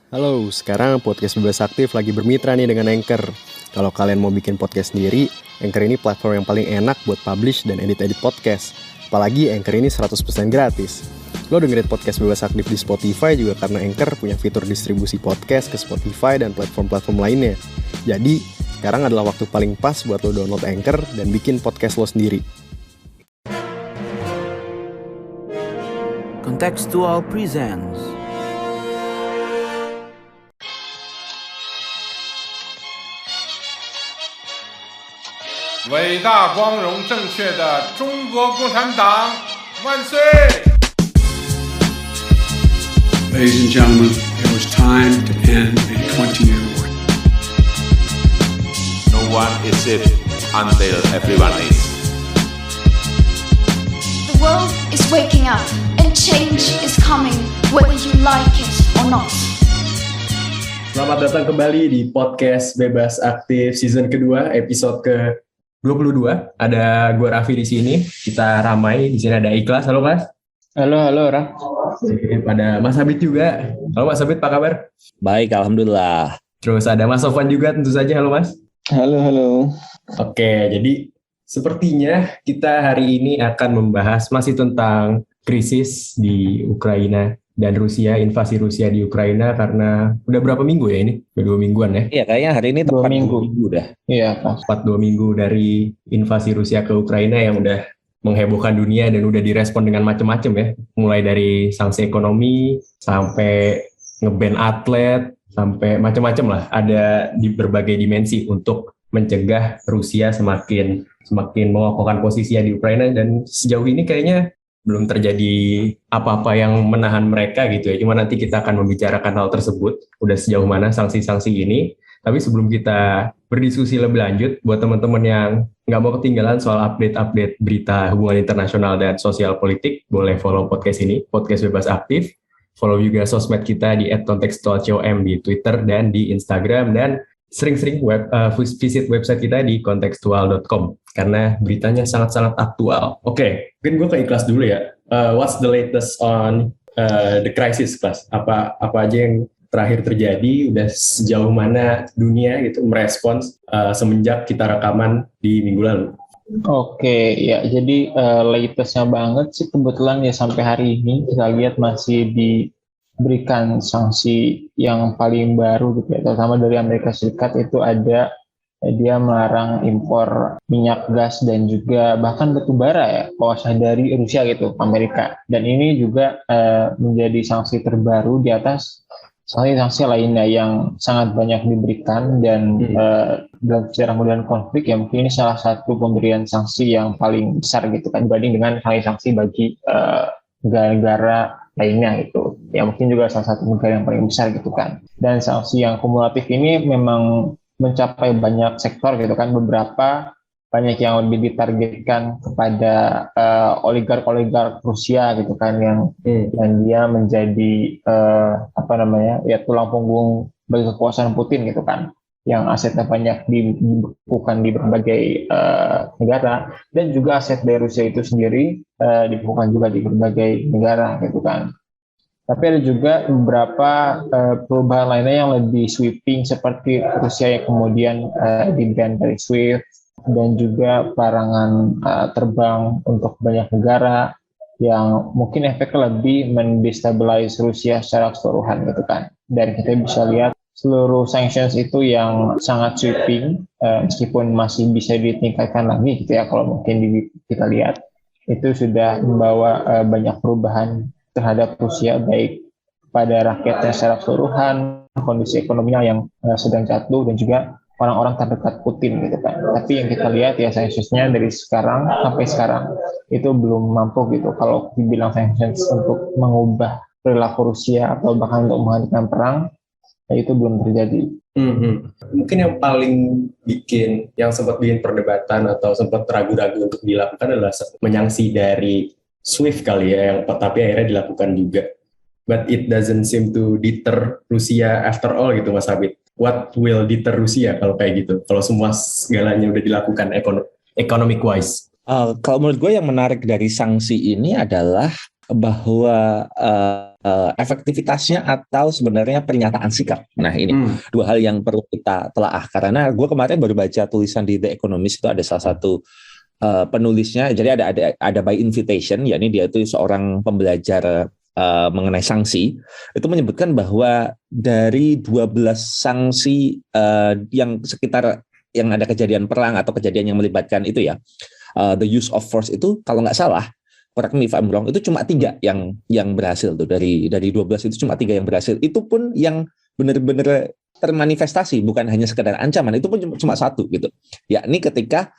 Halo, sekarang Podcast Bebas Aktif lagi bermitra nih dengan Anchor. Kalau kalian mau bikin podcast sendiri, Anchor ini platform yang paling enak buat publish dan edit-edit podcast. Apalagi Anchor ini 100% gratis. Lo dengerin Podcast Bebas Aktif di Spotify juga karena Anchor punya fitur distribusi podcast ke Spotify dan platform-platform lainnya. Jadi, sekarang adalah waktu paling pas buat lo download Anchor dan bikin podcast lo sendiri. Contextual presents. 伟大、光荣、正确的中国共产党万岁 Ladies and gentlemen, it was time to end a 20-year war. No one is safe until everyone is. The world is waking up and change is coming whether you like it or not. Selamat datang kembali di Podcast Bebas Aktif season kedua, episode ke-22. Ada gue Raffi di sini. Kita ramai. Di sini ada Ikhlas. Halo Mas. Halo Raf. Ada Mas Habib juga. Halo Mas Habib, apa kabar? Baik, alhamdulillah. Terus ada Mas Sofwan juga tentu saja. Halo Mas. Halo. Oke, jadi sepertinya kita hari ini akan membahas masih tentang krisis di Ukraina dan Rusia, invasi Rusia di Ukraina karena udah berapa minggu ya ini? Udah 2 mingguan ya? Iya, kayaknya hari ini tepat 2 minggu. 2 minggu dah. Iya, Pak. Tepat 2 minggu dari invasi Rusia ke Ukraina yang udah menghebohkan dunia dan udah direspon dengan macam-macam ya. Mulai dari sanksi ekonomi sampai nge-ban atlet, sampai macam-macam lah. Ada di berbagai dimensi untuk mencegah Rusia semakin mengokohkan posisinya di Ukraina, dan sejauh ini kayaknya belum terjadi apa-apa yang menahan mereka gitu ya. Cuma nanti kita akan membicarakan hal tersebut, udah sejauh mana sanksi-sanksi ini. Tapi sebelum kita berdiskusi lebih lanjut, buat teman-teman yang nggak mau ketinggalan soal update-update berita hubungan internasional dan sosial politik, boleh follow podcast ini, Podcast Bebas Aktif. Follow juga sosmed kita di @contextualcom di Twitter dan di Instagram, dan sering-sering visit website kita di contextual.com karena beritanya sangat-sangat aktual. Oke, mungkin gue ke Ikhlas dulu ya. What's the latest on the crisis, Ikhlas? Apa aja yang terakhir terjadi, udah sejauh mana dunia gitu merespons semenjak kita rekaman di minggu lalu? Oke, ya. Jadi latestnya banget sih kebetulan ya sampai hari ini kita lihat masih diberikan sanksi yang paling baru gitu ya, terutama dari Amerika Serikat. Itu ada dia melarang impor minyak gas dan juga bahkan batu bara ya, kawasan dari Rusia gitu, Amerika. Dan ini juga menjadi sanksi terbaru di atas sanksi lainnya yang sangat banyak diberikan, dan dalam sejarah modern konflik ya mungkin ini salah satu pemberian sanksi yang paling besar gitu kan dibanding dengan sanksi bagi negara-negara lainnya gitu. Ya mungkin juga salah satu negara yang paling besar gitu kan. Dan sanksi yang kumulatif ini memang mencapai banyak sektor gitu kan. Beberapa banyak yang lebih ditargetkan kepada oligark Rusia gitu kan, yang dia menjadi tulang punggung bagi kekuasaan Putin gitu kan, yang asetnya banyak dibekukan di berbagai negara, dan juga aset dari Rusia itu sendiri dibekukan juga di berbagai negara gitu kan. Tapi ada juga beberapa perubahan lainnya yang lebih sweeping, seperti Rusia yang kemudian di-ban dari SWIFT, dan juga larangan terbang untuk banyak negara yang mungkin efeknya lebih mendestabilize Rusia secara keseluruhan gitu kan. Dan kita bisa lihat seluruh sanctions itu yang sangat sweeping, meskipun masih bisa ditingkatkan lagi gitu ya, kalau mungkin kita lihat itu sudah membawa banyak perubahan terhadap Rusia, baik pada rakyatnya secara keseluruhan, kondisi ekonominya yang sedang jatuh, dan juga orang-orang terdekat Putin gitu kan. Tapi yang kita lihat ya sanctionsnya dari sekarang sampai sekarang itu belum mampu gitu. Kalau dibilang sanctions untuk mengubah perilaku Rusia atau bahkan untuk menghentikan perang, ya itu belum terjadi. Mungkin yang paling yang sempat bikin perdebatan atau sempat ragu-ragu untuk dilakukan adalah menyangsi dari SWIFT kali ya, yang tapi akhirnya dilakukan juga. But it doesn't seem to deter Rusia after all gitu, Mas Habib. What will deter Rusia kalau kayak gitu? Kalau semua segalanya udah dilakukan economic wise. Kalau menurut gue yang menarik dari sanksi ini adalah bahwa efektivitasnya atau sebenarnya pernyataan sikap. Nah ini dua hal yang perlu kita telaah, karena gue kemarin baru baca tulisan di The Economist, itu ada salah satu penulisnya, jadi ada by invitation, yakni dia itu seorang pembelajar mengenai sanksi, itu menyebutkan bahwa dari 12 sanksi yang sekitar yang ada kejadian perang atau kejadian yang melibatkan itu ya, the use of force itu kalau nggak salah, correct me if I'm wrong, itu cuma 3 yang berhasil tuh, dari 12 itu cuma 3 yang berhasil, itu pun yang benar-benar termanifestasi, bukan hanya sekedar ancaman, itu pun cuma 1 gitu, yakni ketika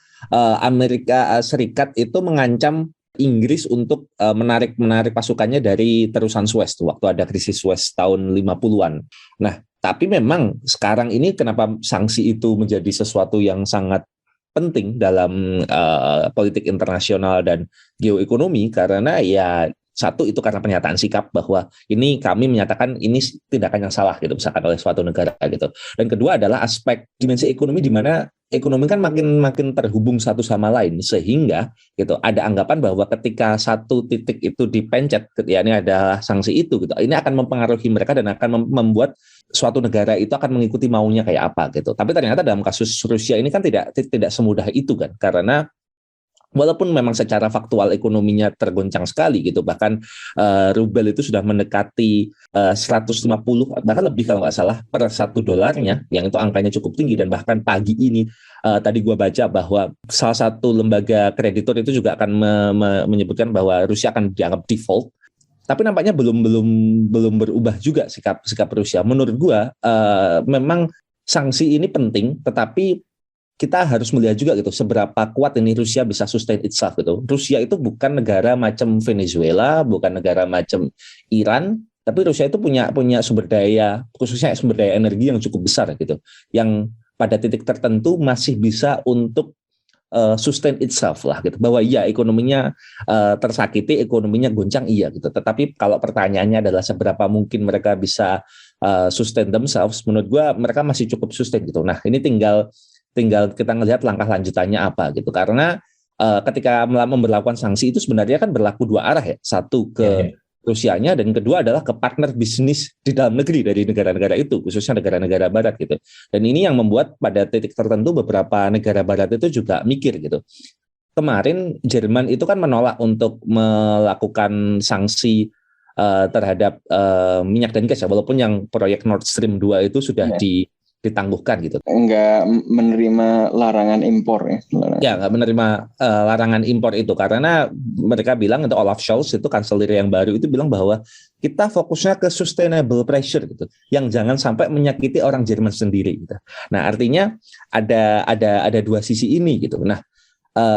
Amerika Serikat itu mengancam Inggris untuk menarik pasukannya dari terusan Suez tuh, waktu ada krisis Suez tahun 50-an. Nah, tapi memang sekarang ini kenapa sanksi itu menjadi sesuatu yang sangat penting dalam politik internasional dan geoekonomi, karena ya satu itu karena pernyataan sikap bahwa ini kami menyatakan ini tindakan yang salah gitu, misalkan oleh suatu negara gitu. Dan kedua adalah aspek dimensi ekonomi, di mana ekonomi kan makin terhubung satu sama lain, sehingga gitu ada anggapan bahwa ketika satu titik itu dipencet, ya ini ada sanksi itu gitu, ini akan mempengaruhi mereka dan akan membuat suatu negara itu akan mengikuti maunya kayak apa gitu. Tapi ternyata dalam kasus Rusia ini kan tidak semudah itu kan, karena walaupun memang secara faktual ekonominya tergoncang sekali gitu, bahkan rubel itu sudah mendekati 150 bahkan lebih kalau nggak salah per $1, yang itu angkanya cukup tinggi. Dan bahkan pagi ini tadi gua baca bahwa salah satu lembaga kreditur itu juga akan menyebutkan bahwa Rusia akan dianggap default. Tapi nampaknya belum berubah juga sikap Rusia. Menurut gua memang sanksi ini penting, tetapi kita harus melihat juga gitu seberapa kuat ini Rusia bisa sustain itself gitu. Rusia itu bukan negara macam Venezuela, bukan negara macam Iran, tapi Rusia itu punya sumber daya, khususnya sumber daya energi yang cukup besar gitu, yang pada titik tertentu masih bisa untuk sustain itself lah gitu. Bahwa iya ekonominya tersakiti, ekonominya goncang iya gitu. Tetapi kalau pertanyaannya adalah seberapa mungkin mereka bisa sustain themselves, menurut gua mereka masih cukup sustain gitu. Nah ini tinggal kita ngelihat langkah lanjutannya apa gitu, karena ketika memberlakukan sanksi itu sebenarnya kan berlaku 2 arah ya, satu ke Rusianya dan kedua adalah ke partner bisnis di dalam negeri dari negara-negara itu, khususnya negara-negara barat gitu. Dan ini yang membuat pada titik tertentu beberapa negara barat itu juga mikir gitu. Kemarin Jerman itu kan menolak untuk melakukan sanksi terhadap minyak dan gas ya, walaupun yang proyek Nord Stream 2 itu sudah ditangguhkan gitu. Enggak menerima larangan impor ya. Ya, nggak menerima larangan impor itu karena mereka bilang, itu Olaf Scholz itu kanselir yang baru itu bilang bahwa kita fokusnya ke sustainable pressure gitu, yang jangan sampai menyakiti orang Jerman sendiri gitu. Nah, artinya ada 2 sisi ini gitu. Nah,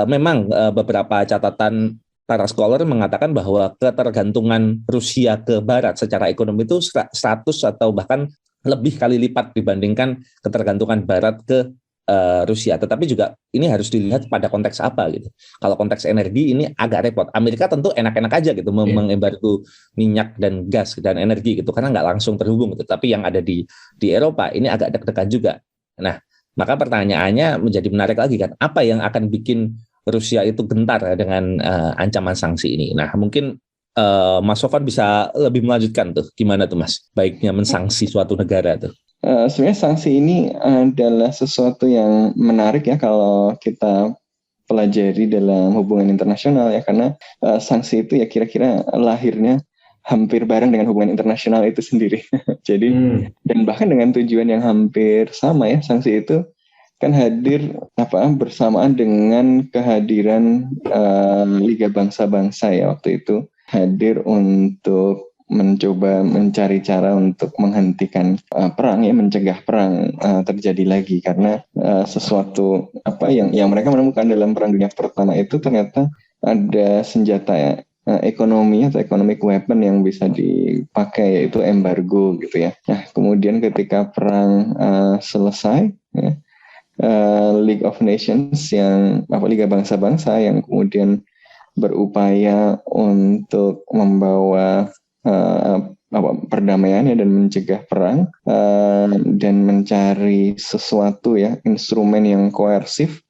memang beberapa catatan para scholar mengatakan bahwa ketergantungan Rusia ke barat secara ekonomi itu 100 atau bahkan lebih kali lipat dibandingkan ketergantungan barat ke Rusia. Tetapi juga ini harus dilihat pada konteks apa gitu. Kalau konteks energi ini agak repot. Amerika tentu enak-enak aja gitu mengembargo minyak dan gas dan energi gitu, karena nggak langsung terhubung gitu. Tapi yang ada di Eropa ini agak deg-degan juga. Nah, maka pertanyaannya menjadi menarik lagi kan, apa yang akan bikin Rusia itu gentar dengan ancaman sanksi ini? Nah, mungkin Mas Sofan bisa lebih melanjutkan tuh, gimana tuh Mas baiknya mensanksi suatu negara tuh? Sebenarnya sanksi ini adalah sesuatu yang menarik ya kalau kita pelajari dalam hubungan internasional ya, karena sanksi itu ya kira-kira lahirnya hampir bareng dengan hubungan internasional itu sendiri. Jadi dan bahkan dengan tujuan yang hampir sama ya, sanksi itu kan hadir bersamaan dengan kehadiran Liga Bangsa-Bangsa ya, waktu itu hadir untuk mencoba mencari cara untuk menghentikan perang ya, mencegah perang terjadi lagi, karena sesuatu yang mereka menemukan dalam Perang Dunia Pertama itu ternyata ada senjata ekonomi atau economic weapon yang bisa dipakai, yaitu embargo gitu ya. Nah, kemudian ketika perang selesai ya, League of Nations yang Liga Bangsa-Bangsa yang kemudian berupaya untuk membawa perdamaiannya dan mencegah perang dan mencari sesuatu ya, instrumen yang koersif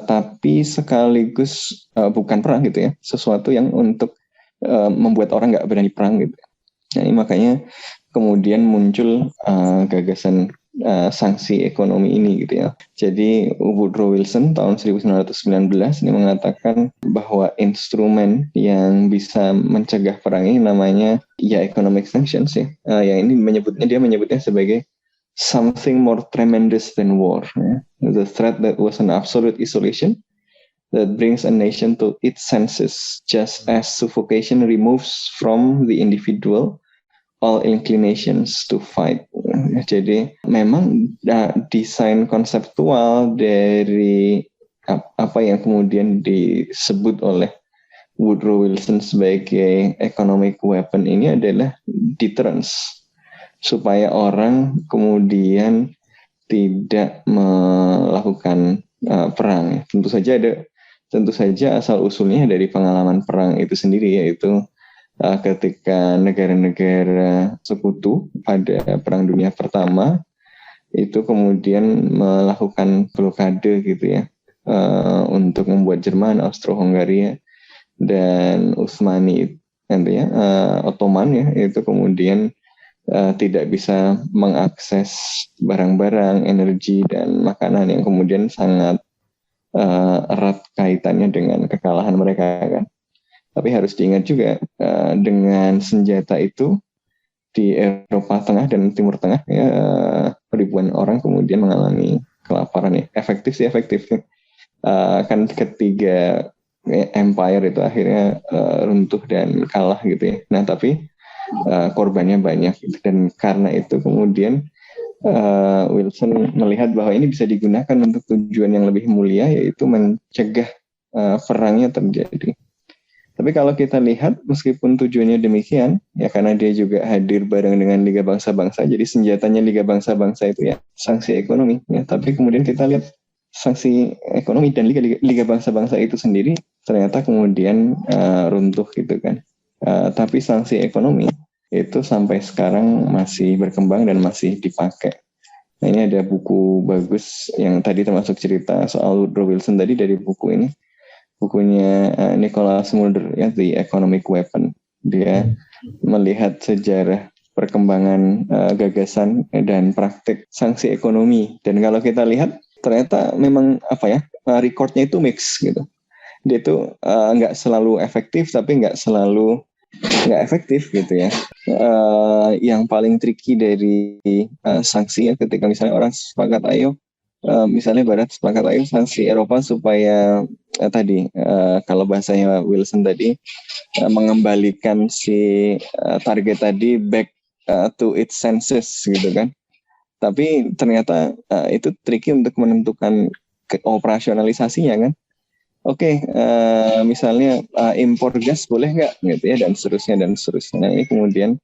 tapi sekaligus bukan perang gitu ya, sesuatu yang untuk membuat orang nggak berani perang gitu. Nah, ini makanya kemudian muncul gagasan sanksi ekonomi ini gitu ya. Jadi Woodrow Wilson tahun 1919 ini mengatakan bahwa instrumen yang bisa mencegah perang ini namanya ya economic sanctions ya. Yang ini dia menyebutnya sebagai something more tremendous than war. Ya. The threat that was an absolute isolation that brings a nation to its senses, just as suffocation removes from the individual all inclinations to fight. Jadi memang desain konseptual dari apa yang kemudian disebut oleh Woodrow Wilson sebagai economic weapon ini adalah deterrence, supaya orang kemudian tidak melakukan perang. Tentu saja asal usulnya dari pengalaman perang itu sendiri, yaitu ketika negara-negara sekutu pada Perang Dunia Pertama itu kemudian melakukan blokade gitu ya, untuk membuat Jerman, Austro-Hungaria dan Utsmani nanti ya, Ottoman ya, itu kemudian tidak bisa mengakses barang-barang, energi dan makanan yang kemudian sangat erat kaitannya dengan kekalahan mereka kan. Tapi harus diingat juga dengan senjata itu di Eropa Tengah dan Timur Tengah ya, ribuan orang kemudian mengalami kelaparan ya. Efektif. Kan ketiga empire itu akhirnya runtuh dan kalah gitu ya. Nah tapi korbannya banyak gitu. Dan karena itu kemudian Wilson melihat bahwa ini bisa digunakan untuk tujuan yang lebih mulia, yaitu mencegah perangnya terjadi. Tapi kalau kita lihat, meskipun tujuannya demikian, ya karena dia juga hadir bareng dengan Liga Bangsa-Bangsa, jadi senjatanya Liga Bangsa-Bangsa itu ya sanksi ekonomi. Ya. Tapi kemudian kita lihat sanksi ekonomi dan Liga Bangsa-Bangsa itu sendiri ternyata kemudian runtuh gitu kan. Tapi sanksi ekonomi itu sampai sekarang masih berkembang dan masih dipakai. Nah ini ada buku bagus yang tadi termasuk cerita soal Woodrow Wilson tadi dari buku ini. Bukunya Nicholas Mulder ya, The Economic Weapon. Dia melihat sejarah perkembangan gagasan dan praktik sanksi ekonomi. Dan kalau kita lihat ternyata memang recordnya itu mix gitu. Dia itu nggak selalu efektif tapi nggak selalu nggak efektif gitu ya. Yang paling tricky dari sanksi ya, ketika misalnya orang sepakat misalnya Barat sepakat sanksi Eropa supaya kalau bahasanya Wilson tadi mengembalikan si target tadi back to its senses gitu kan. Tapi ternyata itu tricky untuk menentukan operasionalisasinya kan. Oke, misalnya impor gas boleh nggak gitu ya, dan seterusnya. Nah, ini kemudian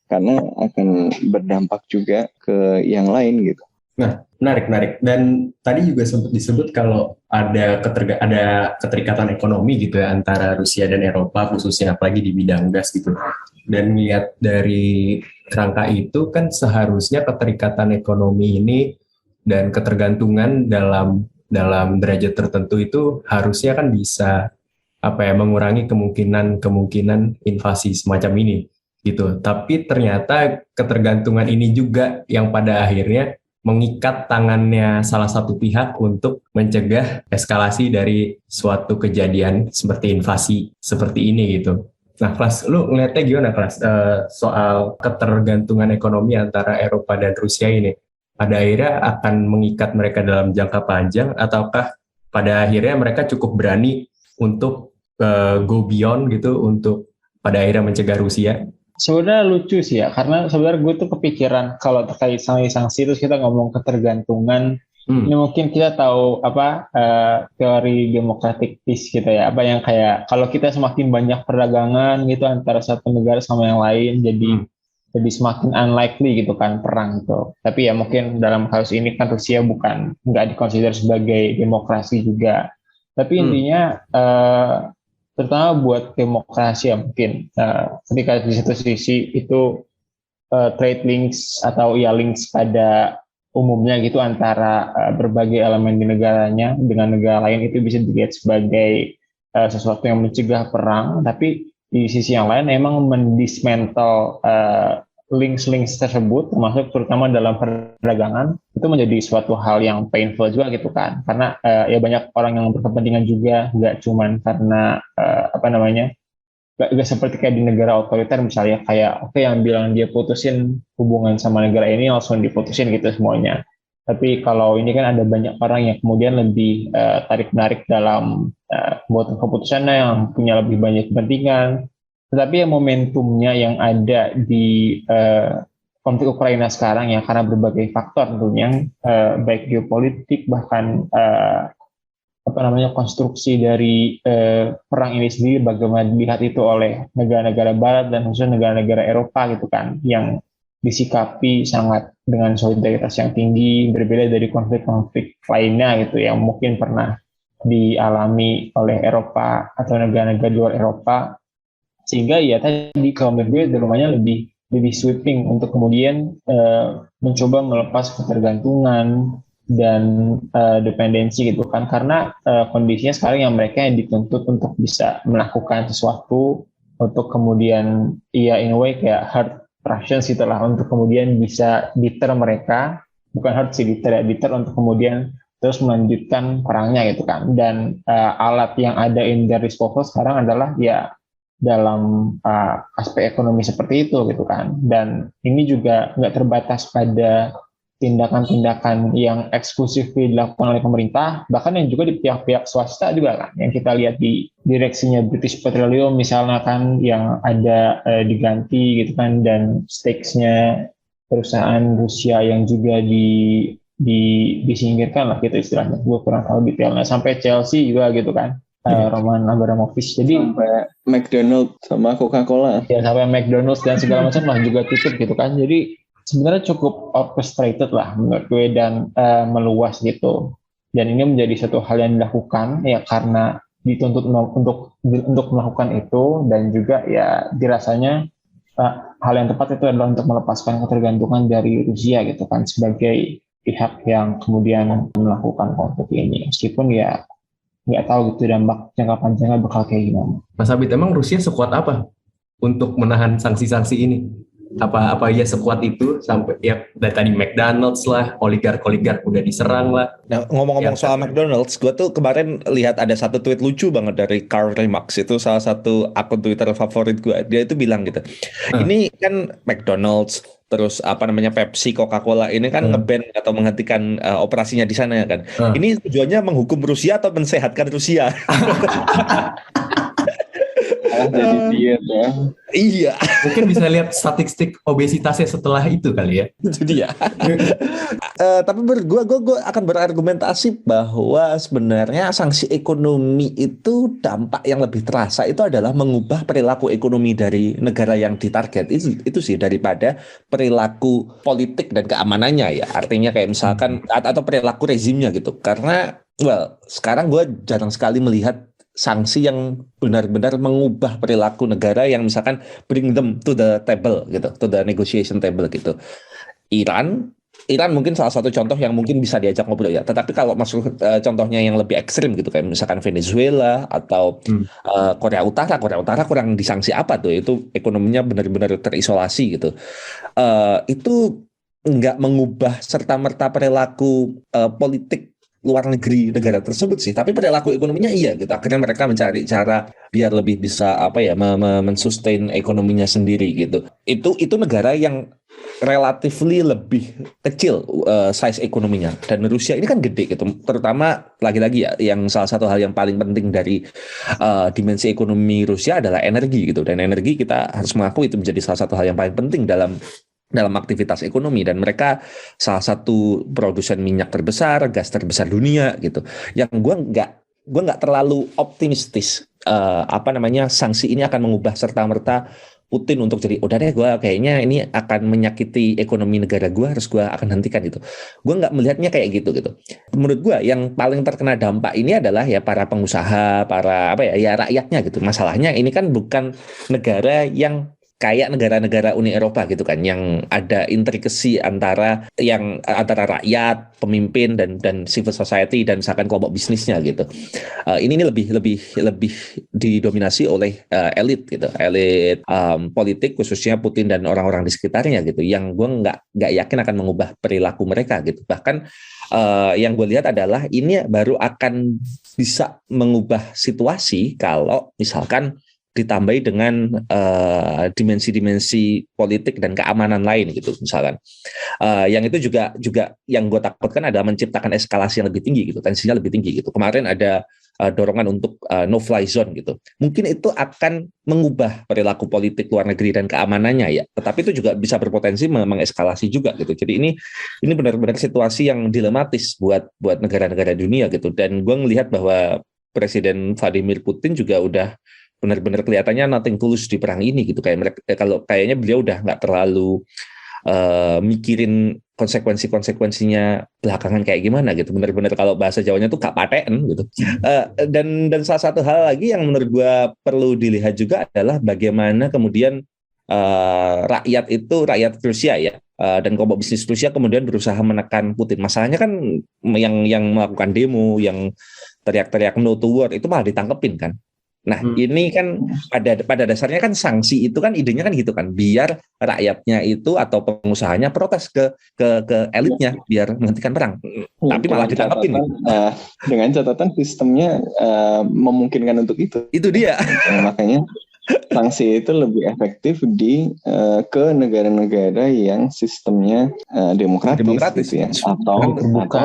karena akan berdampak juga ke yang lain gitu. Nah, menarik. Dan tadi juga sempat disebut kalau ada keterikatan ekonomi gitu ya antara Rusia dan Eropa, khususnya apalagi di bidang gas gitu. Dan melihat dari kerangka itu kan seharusnya keterikatan ekonomi ini dan ketergantungan dalam derajat tertentu itu harusnya kan bisa mengurangi kemungkinan invasi semacam ini gitu. Tapi ternyata ketergantungan ini juga yang pada akhirnya mengikat tangannya salah satu pihak untuk mencegah eskalasi dari suatu kejadian seperti invasi seperti ini gitu. Nah, Klas, lu ngeliatnya gimana, Klas, soal ketergantungan ekonomi antara Eropa dan Rusia ini? Pada akhirnya akan mengikat mereka dalam jangka panjang, ataukah pada akhirnya mereka cukup berani untuk go beyond gitu, untuk pada akhirnya mencegah Rusia? Sebenarnya lucu sih ya, karena sebenarnya gue tuh kepikiran kalau terkait sanksi terus kita ngomong ketergantungan. Ini mungkin kita tahu teori democratic peace gitu ya, apa yang kayak kalau kita semakin banyak perdagangan gitu antara satu negara sama yang lain, jadi semakin unlikely gitu kan perang itu. Tapi ya mungkin dalam kasus ini kan Rusia nggak dikonsider sebagai demokrasi juga. Tapi intinya terutama buat demokrasi ya mungkin ketika di satu sisi itu trade links atau links pada umumnya gitu antara berbagai elemen di negaranya dengan negara lain itu bisa dilihat sebagai sesuatu yang mencegah perang. Tapi di sisi yang lain emang mendismantle links-links tersebut, termasuk terutama dalam perdagangan, itu menjadi suatu hal yang painful juga gitu kan, karena ya banyak orang yang berkepentingan juga, nggak cuman karena nggak seperti kayak di negara otoriter misalnya, kayak oke yang bilang dia putusin hubungan sama negara ini langsung diputusin gitu semuanya. Tapi kalau ini kan ada banyak orang yang kemudian lebih tarik-menarik dalam buat keputusannya, yang punya lebih banyak kepentingan. Tetapi yang momentumnya yang ada di konflik Ukraina sekarang ya, karena berbagai faktor tentunya, baik geopolitik, bahkan konstruksi dari perang ini sendiri, bagaimana dilihat itu oleh negara-negara Barat dan khususnya negara-negara Eropa gitu kan, yang disikapi sangat dengan solidaritas yang tinggi, berbeda dari konflik-konflik lainnya gitu yang mungkin pernah dialami oleh Eropa atau negara-negara di luar Eropa. Sehingga ya tadi kalau menurut gue rumahnya lebih sweeping untuk kemudian mencoba melepas ketergantungan dan dependensi gitu kan, karena kondisinya sekarang yang mereka yang dituntut untuk bisa melakukan sesuatu untuk kemudian in a way kayak hard Russians itulah, untuk kemudian bisa deter mereka, bukan hard sih, deter untuk kemudian terus melanjutkan perangnya gitu kan. Dan alat yang ada in their disposal sekarang adalah ya dalam aspek ekonomi seperti itu gitu kan. Dan ini juga nggak terbatas pada tindakan-tindakan yang eksklusif dilakukan oleh pemerintah, bahkan yang juga di pihak-pihak swasta juga kan, yang kita lihat di direksinya British Petroleum misalnya kan, yang ada diganti gitu kan, dan stakes-nya perusahaan Rusia yang juga disingkirkan lah gitu istilahnya, gue kurang tahu detailnya, sampai Chelsea juga gitu kan. Roman Abramovich, jadi sampai McDonald's sama Coca-Cola ya, sampai McDonald's dan segala macam lah juga tutup gitu kan. Jadi sebenarnya cukup orchestrated lah menurut gue, dan meluas gitu. Dan ini menjadi satu hal yang dilakukan ya karena dituntut untuk melakukan itu, dan juga ya dirasanya hal yang tepat itu adalah untuk melepaskan ketergantungan dari Rusia gitu kan, sebagai pihak yang kemudian melakukan konflik ini. Meskipun ya nggak tahu gitu dampak jangka panjangnya bakal kayak gimana. Mas Abid, emang Rusia sekuat apa untuk menahan sanksi-sanksi ini? Apa ya sekuat itu sampai ya dari tadi McDonald's lah, oligark udah diserang lah. Nah, ngomong-ngomong soal McDonald's, gue tuh kemarin lihat ada satu tweet lucu banget dari Karl Marx, itu salah satu akun Twitter favorit gue. Dia itu bilang gitu, ini kan McDonald's, terus Pepsi, Coca-Cola ini kan nge-ban atau menghentikan operasinya di sana ya kan. Ini tujuannya menghukum Rusia atau mensehatkan Rusia? Jadi diet ya. Iya. Mungkin bisa lihat statistik obesitasnya setelah itu kali ya. Itu dia. Tapi gue akan berargumentasi bahwa sebenarnya sanksi ekonomi itu dampak yang lebih terasa itu adalah mengubah perilaku ekonomi dari negara yang ditarget. Itu sih, daripada perilaku politik dan keamanannya ya. Artinya kayak misalkan atau perilaku rezimnya gitu. Karena sekarang gue jarang sekali melihat sanksi yang benar-benar mengubah perilaku negara yang misalkan bring them to the table gitu, to the negotiation table gitu. Iran mungkin salah satu contoh yang mungkin bisa diajak ngobrol ya. Tetapi kalau masuk contohnya yang lebih ekstrim gitu, kayak misalkan Venezuela atau Korea Utara kurang disanksi apa tuh? Itu ekonominya benar-benar terisolasi gitu. Itu nggak mengubah serta-merta perilaku politik luar negeri negara tersebut sih, tapi perilaku ekonominya iya gitu. Akhirnya mereka mencari cara biar lebih bisa mensustain ekonominya sendiri gitu. Itu negara yang relatively lebih kecil size ekonominya, dan Rusia ini kan gede gitu. Terutama lagi-lagi ya, yang salah satu hal yang paling penting dari dimensi ekonomi Rusia adalah energi gitu, dan energi kita harus mengakui itu menjadi salah satu hal yang paling penting dalam aktivitas ekonomi, dan mereka salah satu produsen minyak terbesar, gas terbesar dunia gitu. Yang gue nggak terlalu optimistis sanksi ini akan mengubah serta-merta Putin untuk jadi udah deh, gue kayaknya ini akan menyakiti ekonomi negara gue, harus gue akan hentikan gitu. Gue nggak melihatnya kayak gitu. Menurut gue yang paling terkena dampak ini adalah ya para pengusaha, para rakyatnya gitu. Masalahnya ini kan bukan negara yang kayak negara-negara Uni Eropa gitu kan, yang ada intrikasi antara rakyat, pemimpin dan civil society dan misalkan kelompok bisnisnya gitu. Ini lebih didominasi oleh elit gitu, elit politik khususnya Putin dan orang-orang di sekitarnya gitu, yang gue nggak yakin akan mengubah perilaku mereka gitu. Bahkan yang gue lihat adalah ini baru akan bisa mengubah situasi kalau misalkan ditambahi dengan dimensi-dimensi politik dan keamanan lain gitu misalkan. Yang itu juga yang gue takutkan adalah menciptakan eskalasi yang lebih tinggi gitu, tensinya lebih tinggi gitu. Kemarin ada dorongan untuk no-fly zone gitu. Mungkin itu akan mengubah perilaku politik luar negeri dan keamanannya ya. Tetapi itu juga bisa berpotensi mengeskalasi juga gitu. Jadi ini benar-benar situasi yang dilematis buat negara-negara dunia gitu. Dan gue melihat bahwa Presiden Vladimir Putin juga udah benar-benar kelihatannya nothing tulus di perang ini gitu. Kayaknya beliau udah nggak terlalu mikirin konsekuensinya belakangan kayak gimana gitu. Benar-benar kalau bahasa Jawanya tuh gak paten gitu. Dan salah satu hal lagi yang menurut gue perlu dilihat juga adalah bagaimana kemudian rakyat Rusia ya, dan kelompok bisnis Rusia kemudian berusaha menekan Putin. Masalahnya kan yang melakukan demo, yang teriak-teriak no to war itu malah ditangkepin kan. Nah, ini kan pada dasarnya kan sanksi itu kan idenya kan gitu kan, biar rakyatnya itu atau pengusahanya protes ke elitnya biar menghentikan perang. Tapi malah ditangkapin. Dengan catatan sistemnya memungkinkan untuk itu. Itu dia. Makanya sanksi itu lebih efektif ke negara-negara yang sistemnya demokratis gitu ya, atau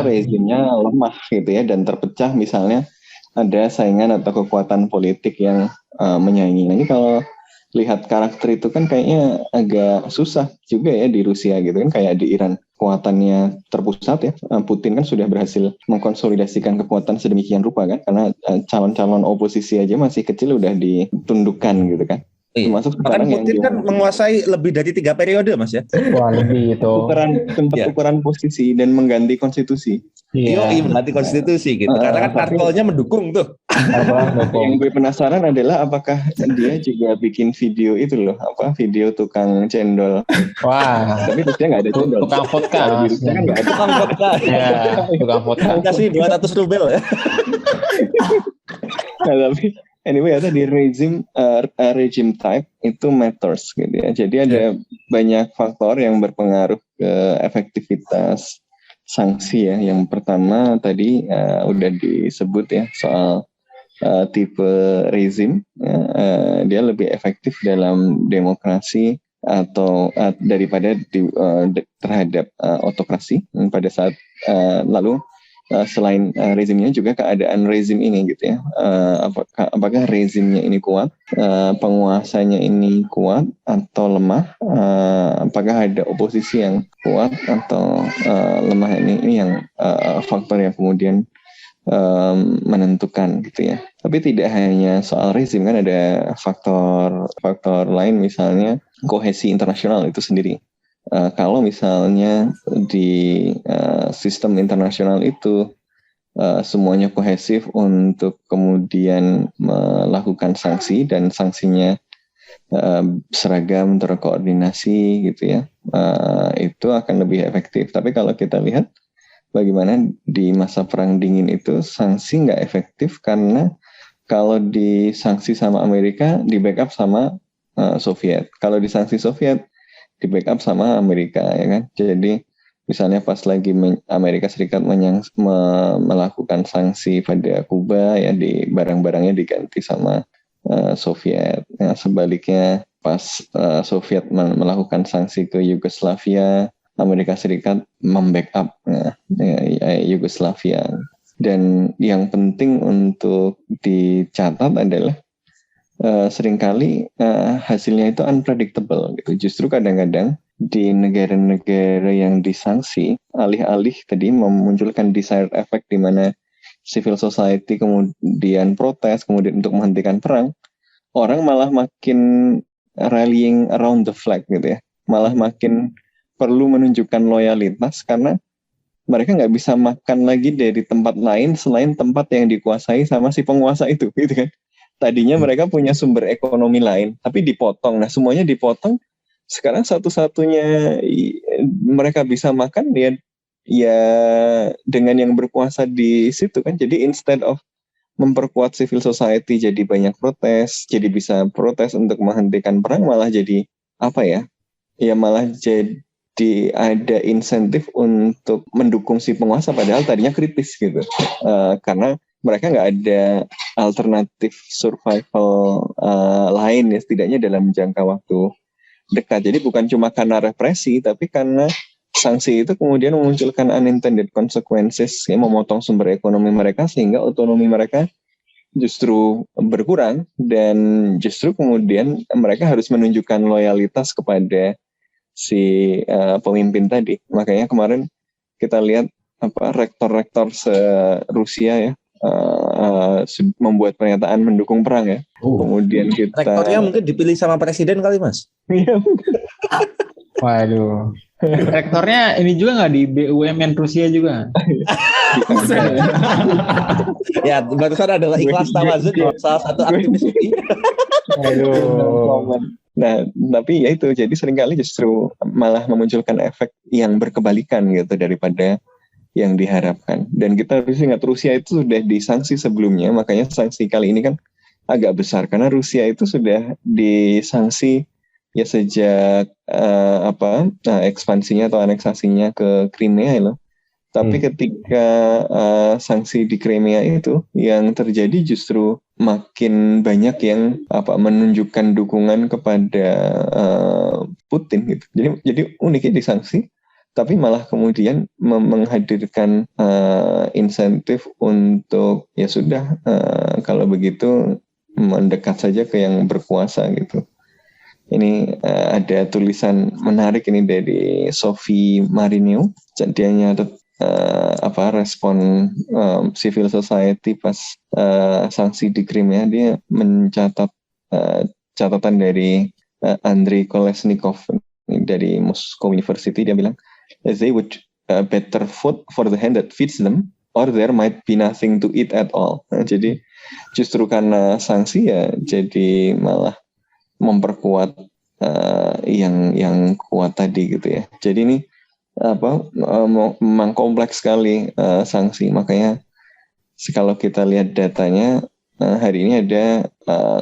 rezimnya lemah gitu ya, dan terpecah misalnya ada saingan atau kekuatan politik yang menyaingi. Nah, ini kalau lihat karakter itu kan kayaknya agak susah juga ya di Rusia gitu kan, kayak di Iran kekuatannya terpusat ya. Putin kan sudah berhasil mengkonsolidasikan kekuatan sedemikian rupa kan, karena calon-calon oposisi aja masih kecil udah ditundukkan gitu kan. Termasuk sekarang Putin kan menguasai lebih dari 3 periode Mas ya. Wah, lebih itu. Ukuran posisi dan mengganti konstitusi. Iya, mengganti konstitusi gitu. Karena kan parpolnya mendukung tuh. Yang gue penasaran adalah apakah dia juga bikin video itu loh, video tukang cendol. Wah, tapi Rusia nggak ada cendol. Tukang vodka. Kalau di Rusia kan nggak ada. Tukang vodka. Ya, tukang vodka. Kasih 200 rubel ya. Nah, tapi anyway, di regime type itu matters gitu ya. Jadi ada banyak faktor yang berpengaruh ke efektivitas sanksi ya. Yang pertama tadi udah disebut ya soal tipe rezim. Dia lebih efektif dalam demokrasi atau daripada terhadap autokrasi pada saat lalu. Selain rezimnya juga keadaan rezim ini gitu ya, apakah rezimnya ini kuat, penguasanya ini kuat atau lemah, apakah ada oposisi yang kuat atau lemah, ini yang faktor yang kemudian menentukan gitu ya. Tapi tidak hanya soal rezim, kan ada faktor lain, misalnya kohesi internasional itu sendiri. Kalau misalnya di sistem internasional itu semuanya kohesif untuk kemudian melakukan sanksi dan sanksinya seragam, terkoordinasi gitu ya, itu akan lebih efektif. Tapi kalau kita lihat bagaimana di masa Perang Dingin itu sanksi nggak efektif, karena kalau disanksi sama Amerika di backup sama Soviet. Kalau disanksi Soviet di backup sama Amerika ya kan. Jadi misalnya pas lagi Amerika Serikat melakukan sanksi pada Kuba ya, di barang-barangnya diganti sama Soviet. Ya, sebaliknya pas Soviet melakukan sanksi ke Yugoslavia, Amerika Serikat membackup Yugoslavia. Dan yang penting untuk dicatat adalah seringkali hasilnya itu unpredictable gitu. Justru kadang-kadang di negara-negara yang disanksi, alih-alih tadi memunculkan desired effect di mana civil society kemudian protes, kemudian untuk menghentikan perang, orang malah makin rallying around the flag gitu ya, malah makin perlu menunjukkan loyalitas karena mereka nggak bisa makan lagi dari tempat lain selain tempat yang dikuasai sama si penguasa itu gitu kan. Tadinya mereka punya sumber ekonomi lain, tapi dipotong. Nah, semuanya dipotong. Sekarang satu-satunya mereka bisa makan ya dengan yang berkuasa di situ kan. Jadi instead of memperkuat civil society, jadi banyak protes, jadi bisa protes untuk menghentikan perang, malah jadi apa ya? Ya malah jadi ada insentif untuk mendukung si penguasa, padahal tadinya kritis gitu. Karena mereka nggak ada alternatif survival lain ya, setidaknya dalam jangka waktu dekat. Jadi bukan cuma karena represi, tapi karena sanksi itu kemudian memunculkan unintended consequences, ya, memotong sumber ekonomi mereka sehingga otonomi mereka justru berkurang, dan justru kemudian mereka harus menunjukkan loyalitas kepada si pemimpin tadi. Makanya kemarin kita lihat rektor-rektor se-Rusia ya membuat pernyataan mendukung perang ya. Kemudian kita rektornya mungkin dipilih sama presiden kali, Mas. Iya. Waduh. Rektornya ini juga nggak di BUMN Rusia juga? Ya, barusan adalah Ikhlas Tawazun, salah satu aktivis ini. Aduh. Nah, tapi ya itu, jadi seringkali justru malah memunculkan efek yang berkebalikan gitu daripada yang diharapkan. Dan kita harus ingat Rusia itu sudah disanksi sebelumnya, makanya sanksi kali ini kan agak besar karena Rusia itu sudah disanksi ya sejak ekspansinya atau aneksasinya ke Crimea loh. Tapi ketika sanksi di Crimea itu yang terjadi justru makin banyak yang menunjukkan dukungan kepada Putin gitu. Jadi uniknya disanksi, tapi malah kemudian menghadirkan insentif untuk ya sudah kalau begitu mendekat saja ke yang berkuasa gitu. Ini ada tulisan menarik ini dari Sophie Marineu. Dia nyatet respon civil society pas sanksi di Crimea. Dia mencatat catatan dari Andrei Kolesnikov dari Moscow University. Dia bilang, they would better vote for the hand that feeds them, or there might be nothing to eat at all. Nah, jadi justru karena sanksi ya jadi malah memperkuat yang kuat tadi gitu ya. Jadi ini memang kompleks sekali sanksi. Makanya kalau kita lihat datanya hari ini ada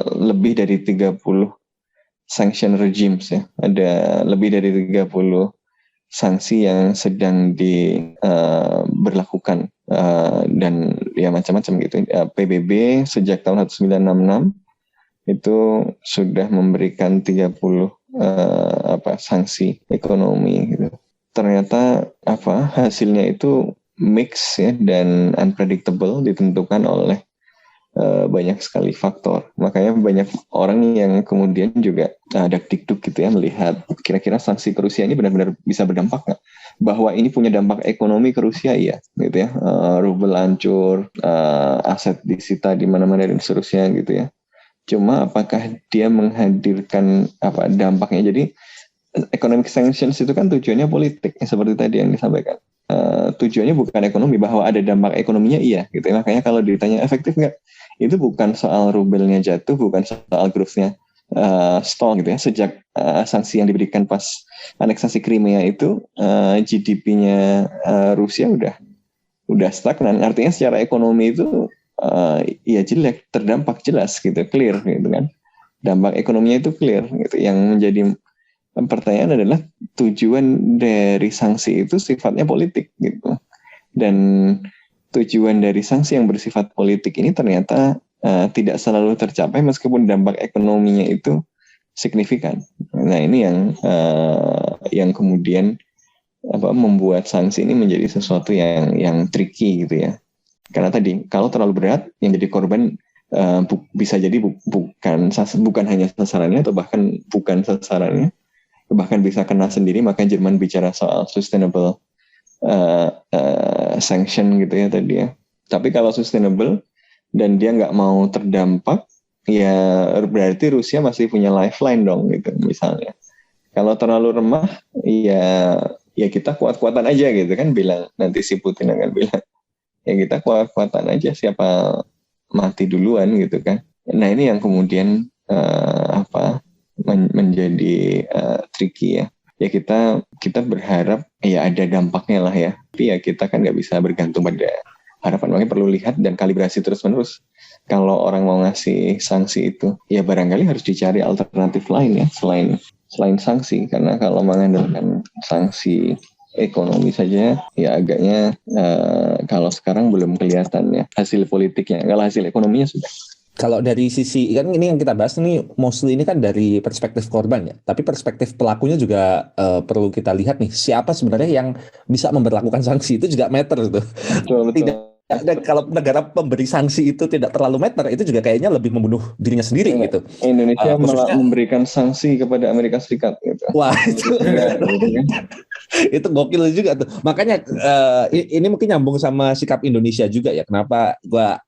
lebih dari 30 sanction regimes ya. Ada lebih dari 30 sanksi yang sedang diberlakukan dan ya macam-macam gitu. PBB sejak tahun 1966 itu sudah memberikan 30 sanksi ekonomi gitu. Ternyata hasilnya itu mix ya dan unpredictable, ditentukan oleh banyak sekali faktor. Makanya banyak orang yang kemudian juga dak-dikduk gitu ya melihat kira-kira sanksi ke Rusia ini benar-benar bisa berdampak nggak? Bahwa ini punya dampak ekonomi ke Rusia iya gitu ya. Rubel hancur, aset disita di mana-mana dan seterusnya gitu ya. Cuma apakah dia menghadirkan dampaknya? Jadi economic sanctions itu kan tujuannya politik seperti tadi yang disampaikan. Tujuannya bukan ekonomi, bahwa ada dampak ekonominya iya gitu ya. Makanya kalau ditanya efektif nggak, itu bukan soal rubelnya jatuh, bukan soal growth-nya stall gitu ya. Sejak sanksi yang diberikan pas aneksasi Crimea itu GDP-nya Rusia udah stagnan. Artinya secara ekonomi itu ya jelek, terdampak jelas gitu, clear gitu kan. Dampak ekonominya itu clear gitu. Yang menjadi pertanyaan adalah tujuan dari sanksi itu sifatnya politik gitu. Dan tujuan dari sanksi yang bersifat politik ini ternyata tidak selalu tercapai meskipun dampak ekonominya itu signifikan. Nah, ini yang kemudian membuat sanksi ini menjadi sesuatu yang tricky gitu ya. Karena tadi kalau terlalu berat, yang jadi korban bisa jadi bukan hanya sasarannya atau bahkan bukan sasarannya, bahkan bisa kena sendiri. Makanya Jerman bicara soal sustainable sanction gitu ya tadi ya. Tapi kalau sustainable dan dia nggak mau terdampak, ya berarti Rusia masih punya lifeline dong gitu misalnya. Kalau terlalu remah, ya kita kuat-kuatan aja gitu kan, bilang nanti si Putin akan bilang. Ya kita kuat-kuatan aja, siapa mati duluan gitu kan. Nah ini yang kemudian menjadi tricky ya. Ya kita berharap ya ada dampaknya lah ya. Tapi ya kita kan nggak bisa bergantung pada harapan. Makanya perlu lihat dan kalibrasi terus-menerus. Kalau orang mau ngasih sanksi itu, ya barangkali harus dicari alternatif lain ya selain sanksi. Karena kalau mengandalkan sanksi ekonomi saja, ya agaknya kalau sekarang belum kelihatan ya hasil politiknya. Kalau hasil ekonominya sudah. Kalau dari sisi, kan ini yang kita bahas ini mostly ini kan dari perspektif korban ya, tapi perspektif pelakunya juga perlu kita lihat nih, siapa sebenarnya yang bisa memberlakukan sanksi itu juga matter gitu. Betul. Kalau negara pemberi sanksi itu tidak terlalu matter, itu juga kayaknya lebih membunuh dirinya sendiri gitu. Indonesia malah memberikan sanksi kepada Amerika Serikat gitu. Wah itu itu gokil juga tuh. Makanya ini mungkin nyambung sama sikap Indonesia juga ya, kenapa gua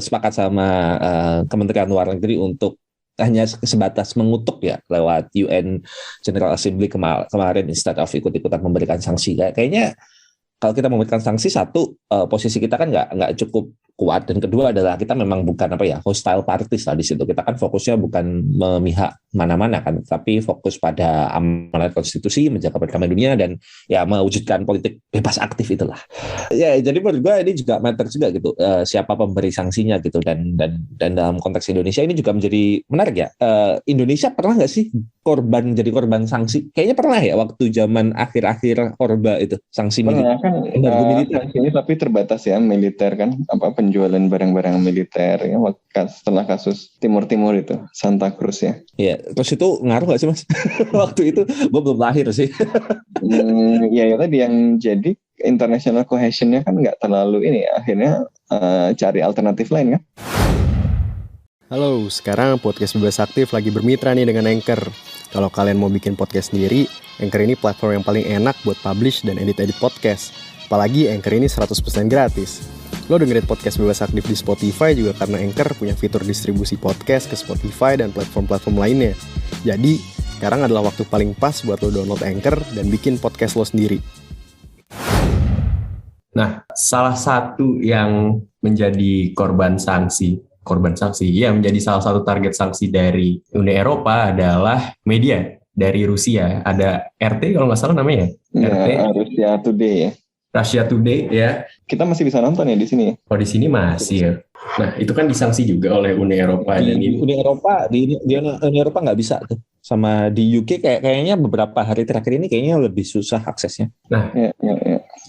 sepakat sama Kementerian Luar Negeri untuk hanya sebatas mengutuk ya lewat UN General Assembly kemarin instead of ikut-ikutan memberikan sanksi. Kayaknya kalau kita memberikan sanksi, satu, posisi kita kan nggak cukup kuat, dan kedua adalah kita memang bukan hostile parties lah di situ. Kita kan fokusnya bukan memihak mana-mana kan, tapi fokus pada amanat konstitusi, menjaga perdamaian dunia, dan ya mewujudkan politik bebas aktif itulah. Ya jadi menurut gue ini juga matter juga gitu, siapa pemberi sanksinya gitu, dan dalam konteks Indonesia ini juga menjadi menarik ya. Indonesia pernah nggak sih jadi korban sanksi? Kayaknya pernah ya waktu zaman akhir-akhir Orba itu sanksi militer. Kan ini tapi terbatas ya, militer kan, penjualan barang-barang militer ya setelah kasus Timur itu Santa Cruz ya. Iya, terus itu ngaruh nggak sih Mas? Waktu itu gue belum lahir sih. Ya tadi yang jadi international cohesion-nya kan nggak terlalu ini, akhirnya cari alternatif lain kan. Halo, sekarang Podcast Bebas Aktif lagi bermitra nih dengan Anchor. Kalau kalian mau bikin podcast sendiri, Anchor ini platform yang paling enak buat publish dan edit-edit podcast. Apalagi Anchor ini 100% gratis. Lo dengerin Podcast Bebas Aktif di Spotify juga karena Anchor punya fitur distribusi podcast ke Spotify dan platform-platform lainnya. Jadi, sekarang adalah waktu paling pas buat lo download Anchor dan bikin podcast lo sendiri. Nah, salah satu yang menjadi korban sanksi ya, menjadi salah satu target sanksi dari Uni Eropa adalah media dari Rusia. Ada RT kalau nggak salah namanya. RT. Russia Today ya. Russia Today ya. Kita masih bisa nonton ya di sini. Oh di sini masih ya. Nah itu kan disanksi juga oleh Uni Eropa. Di Uni Eropa nggak bisa tuh. Sama di UK kayaknya beberapa hari terakhir ini kayaknya lebih susah aksesnya. Nah,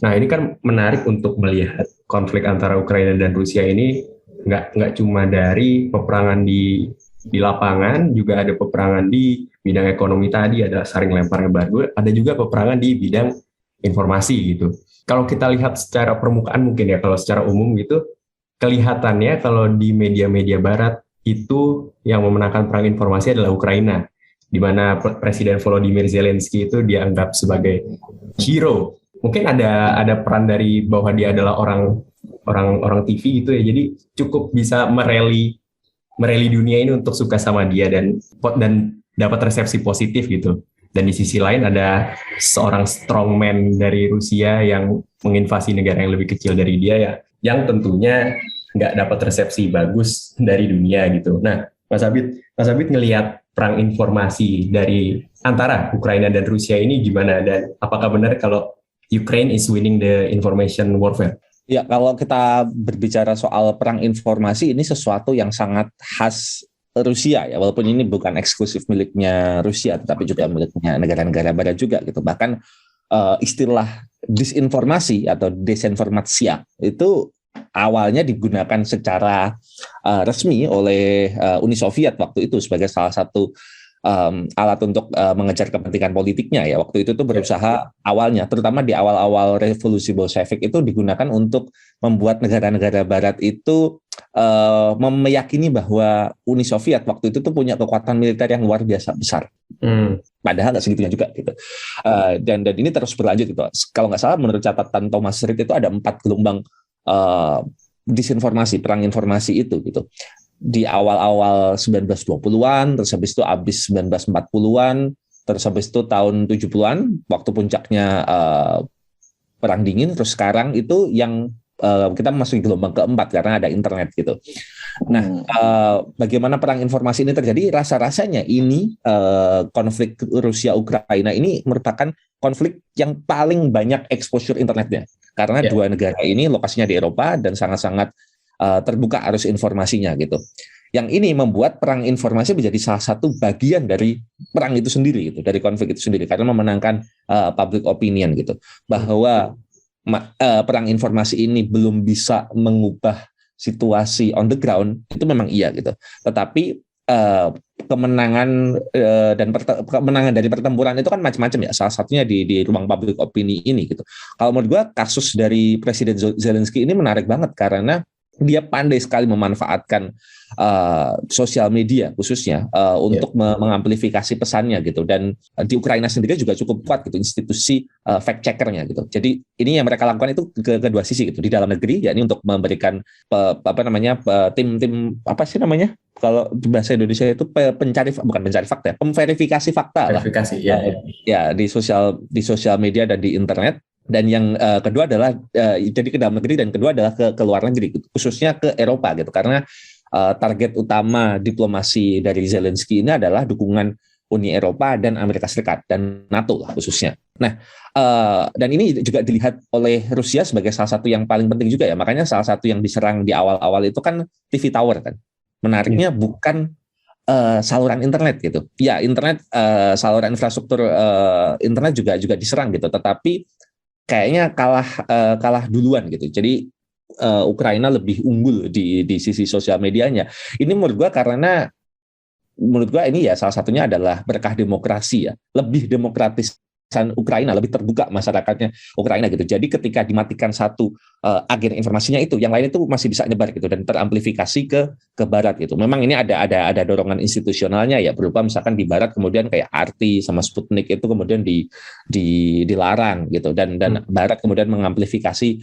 Nah ini kan menarik untuk melihat konflik antara Ukraina dan Rusia ini. Nggak cuma dari peperangan di lapangan, juga ada peperangan di bidang ekonomi tadi, ada saling lempar embargo, ada juga peperangan di bidang informasi gitu. Kalau kita lihat secara permukaan mungkin ya, kalau secara umum gitu, kelihatannya kalau di media-media barat itu yang memenangkan perang informasi adalah Ukraina, di mana Presiden Volodymyr Zelensky itu dianggap sebagai hero. Mungkin ada peran dari bahwa dia adalah orang TV gitu ya, jadi cukup bisa mereli dunia ini untuk suka sama dia dan dapat resepsi positif gitu. Dan di sisi lain ada seorang strongman dari Rusia yang menginvasi negara yang lebih kecil dari dia ya, yang tentunya nggak dapat resepsi bagus dari dunia gitu. Nah, Mas Abid ngelihat perang informasi dari antara Ukraina dan Rusia ini gimana, dan apakah benar kalau Ukraine is winning the information warfare? Ya, kalau kita berbicara soal perang informasi, ini sesuatu yang sangat khas Rusia ya, walaupun ini bukan eksklusif miliknya Rusia, tetapi juga miliknya negara-negara barat juga gitu. Bahkan istilah disinformasi atau desinformasia itu awalnya digunakan secara resmi oleh Uni Soviet waktu itu sebagai salah satu alat untuk mengejar kepentingan politiknya ya. Waktu itu tuh berusaha awalnya, terutama di awal-awal revolusi Bolshevik itu digunakan untuk membuat negara-negara barat itu meyakini bahwa Uni Soviet waktu itu tuh punya kekuatan militer yang luar biasa besar. Padahal nggak segitunya juga gitu. Dan ini terus berlanjut gitu. Kalau nggak salah menurut catatan Thomas Reed itu ada 4 gelombang disinformasi, perang informasi itu gitu. Di awal-awal 1920-an, terus habis itu habis 1940-an, terus habis itu tahun 70-an, waktu puncaknya Perang Dingin, terus sekarang itu yang kita masuk gelombang keempat karena ada internet gitu. Nah, bagaimana perang informasi ini terjadi? Rasa-rasanya ini konflik Rusia Ukraina ini merupakan konflik yang paling banyak exposure internetnya karena dua negara ini lokasinya di Eropa dan sangat-sangat terbuka arus informasinya gitu. Yang ini membuat perang informasi menjadi salah satu bagian dari perang itu sendiri gitu, dari konflik itu sendiri karena memenangkan public opinion gitu. Bahwa perang informasi ini belum bisa mengubah situasi on the ground itu memang iya gitu. Tetapi kemenangan kemenangan dari pertempuran itu kan macam-macam ya. Salah satunya di ruang public opinion ini gitu. Kalau menurut gua kasus dari Presiden Zelensky ini menarik banget karena dia pandai sekali memanfaatkan sosial media khususnya untuk mengamplifikasi pesannya gitu. Dan di Ukraina sendiri juga cukup kuat gitu institusi fact checkernya gitu. Jadi ini yang mereka lakukan itu kedua sisi gitu, di dalam negeri yakni untuk memberikan tim apa sih namanya kalau di bahasa Indonesia itu pemverifikasi fakta lah. Ya di sosial media dan di internet. Dan yang kedua adalah jadi ke dalam negeri dan kedua adalah ke luar negeri gitu, khususnya ke Eropa gitu karena target utama diplomasi dari Zelensky ini adalah dukungan Uni Eropa dan Amerika Serikat dan NATO lah khususnya. Nah, dan ini juga dilihat oleh Rusia sebagai salah satu yang paling penting juga ya. Makanya salah satu yang diserang di awal-awal itu kan TV tower kan. Menariknya bukan saluran internet gitu. Ya, internet saluran infrastruktur internet juga diserang gitu, tetapi kayaknya kalah duluan gitu. Jadi Ukraina lebih unggul di sisi sosial medianya. Ini menurut gua karena menurut gua ini ya salah satunya adalah berkah demokrasi ya. Lebih demokratis Ukraina, lebih terbuka masyarakatnya Ukraina gitu. Jadi ketika dimatikan satu agen informasinya itu, yang lain itu masih bisa nyebar gitu dan teramplifikasi ke barat gitu. Memang ini ada dorongan institusionalnya ya, berupa misalkan di barat kemudian kayak RT sama Sputnik itu kemudian dilarang gitu dan barat kemudian mengamplifikasi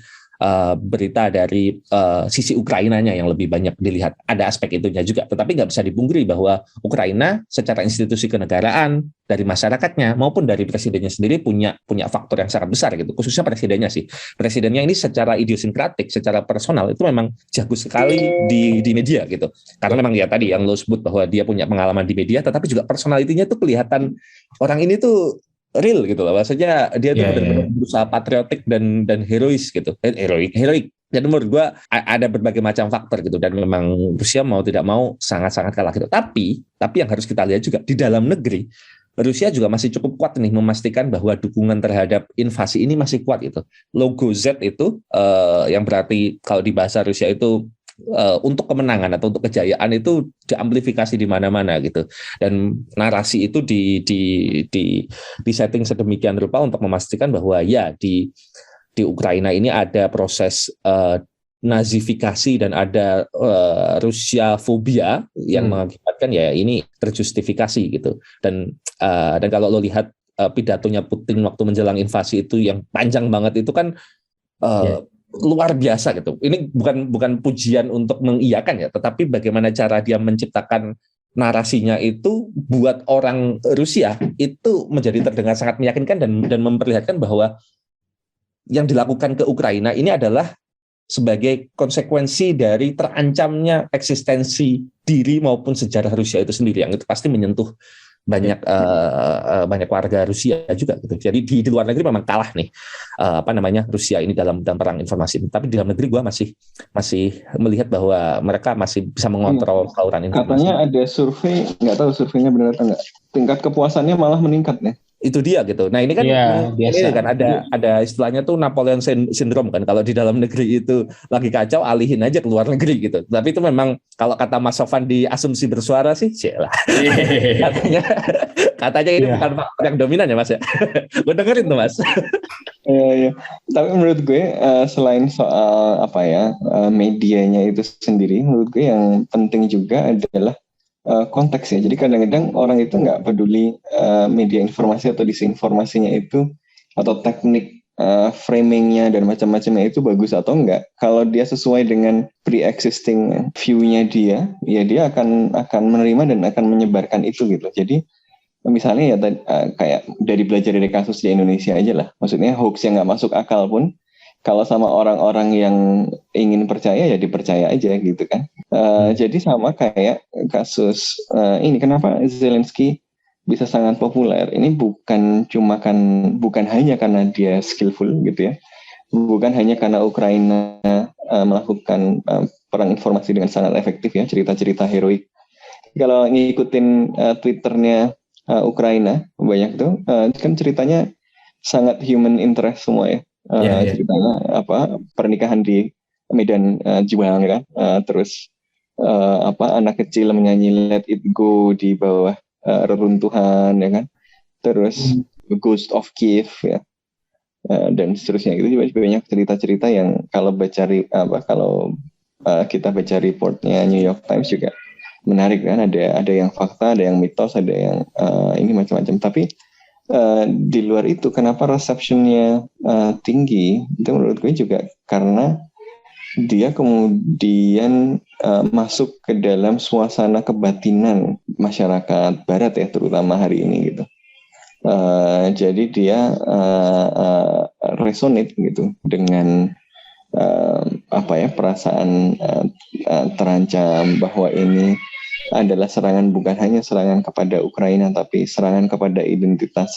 berita dari sisi Ukrainanya yang lebih banyak dilihat. Ada aspek itunya juga, tetapi nggak bisa dipungkiri bahwa Ukraina secara institusi kenegaraan dari masyarakatnya maupun dari presidennya sendiri punya faktor yang sangat besar gitu, khususnya presidennya sih. Presidennya ini secara idiosinkratik, secara personal itu memang jago sekali di media gitu. Karena memang ya tadi yang lo sebut bahwa dia punya pengalaman di media, tetapi juga personalitinya tuh kelihatan orang ini tuh real gitu loh, maksudnya dia tuh benar-benar berusaha patriotik dan herois gitu, heroik. Dan menurut gue ada berbagai macam faktor gitu, dan memang Rusia mau tidak mau sangat-sangat kalah gitu. Tapi yang harus kita lihat juga di dalam negeri, Rusia juga masih cukup kuat nih memastikan bahwa dukungan terhadap invasi ini masih kuat gitu. Logo Z itu yang berarti kalau di bahasa Rusia itu untuk kemenangan atau untuk kejayaan itu diamplifikasi di mana-mana gitu, dan narasi itu di setting sedemikian rupa untuk memastikan bahwa ya di Ukraina ini ada proses nazifikasi dan ada Rusia fobia yang mengakibatkan ya ini terjustifikasi gitu. Dan kalau lo lihat pidatonya Putin waktu menjelang invasi itu yang panjang banget itu kan luar biasa gitu. Ini bukan pujian untuk mengiyakan ya, tetapi bagaimana cara dia menciptakan narasinya itu buat orang Rusia itu menjadi terdengar sangat meyakinkan dan memperlihatkan bahwa yang dilakukan ke Ukraina ini adalah sebagai konsekuensi dari terancamnya eksistensi diri maupun sejarah Rusia itu sendiri, yang itu pasti menyentuh banyak warga Rusia juga gitu. Jadi di luar negeri memang kalah nih Rusia ini dalam perang informasi. Tapi di dalam negeri gua masih melihat bahwa mereka masih bisa mengontrol saluran informasi. Katanya ada survei, nggak tahu surveinya benar atau nggak, tingkat kepuasannya malah meningkat nih. Itu dia gitu. Nah ini kan ada istilahnya tuh Napoleon syndrome kan. Kalau di dalam negeri itu lagi kacau, alihin aja ke luar negeri gitu. Tapi itu memang kalau kata Mas Sofan di asumsi bersuara sih, celah. Katanya ini bukan faktor yang dominan ya Mas ya. Gue dengerin tuh Mas. Iya. Tapi menurut gue selain soal medianya itu sendiri, menurut gue yang penting juga adalah konteks ya. Jadi kadang-kadang orang itu nggak peduli media informasi atau disinformasinya itu atau teknik framingnya dan macam-macamnya itu bagus atau enggak. Kalau dia sesuai dengan pre-existing view-nya dia, ya dia akan menerima dan akan menyebarkan itu gitu. Jadi misalnya ya kayak dari belajar dari kasus di Indonesia aja lah. Maksudnya hoax yang nggak masuk akal pun kalau sama orang-orang yang ingin percaya ya dipercaya aja gitu kan. Jadi sama kayak kasus ini, kenapa Zelensky bisa sangat populer. Ini bukan hanya karena dia skillful gitu ya. Bukan hanya karena Ukraina melakukan perang informasi dengan sangat efektif ya, cerita-cerita heroik. Kalau ngikutin Twitternya Ukraina banyak tuh, kan ceritanya sangat human interest semua ya. Ceritanya pernikahan di medan juang kan, terus anak kecil menyanyi Let It Go di bawah reruntuhan ya kan, terus Ghost of Kiev ya. Dan seterusnya. Itu juga banyak cerita-cerita yang kalau kita baca reportnya New York Times juga menarik kan, ada yang fakta, ada yang mitos, ada yang ini macam-macam. Tapi di luar itu kenapa receptionnya tinggi, itu menurut gue juga karena dia kemudian masuk ke dalam suasana kebatinan masyarakat Barat ya, terutama hari ini gitu. Jadi dia resonate gitu dengan perasaan terancam, bahwa ini adalah serangan, bukan hanya serangan kepada Ukraina tapi serangan kepada identitas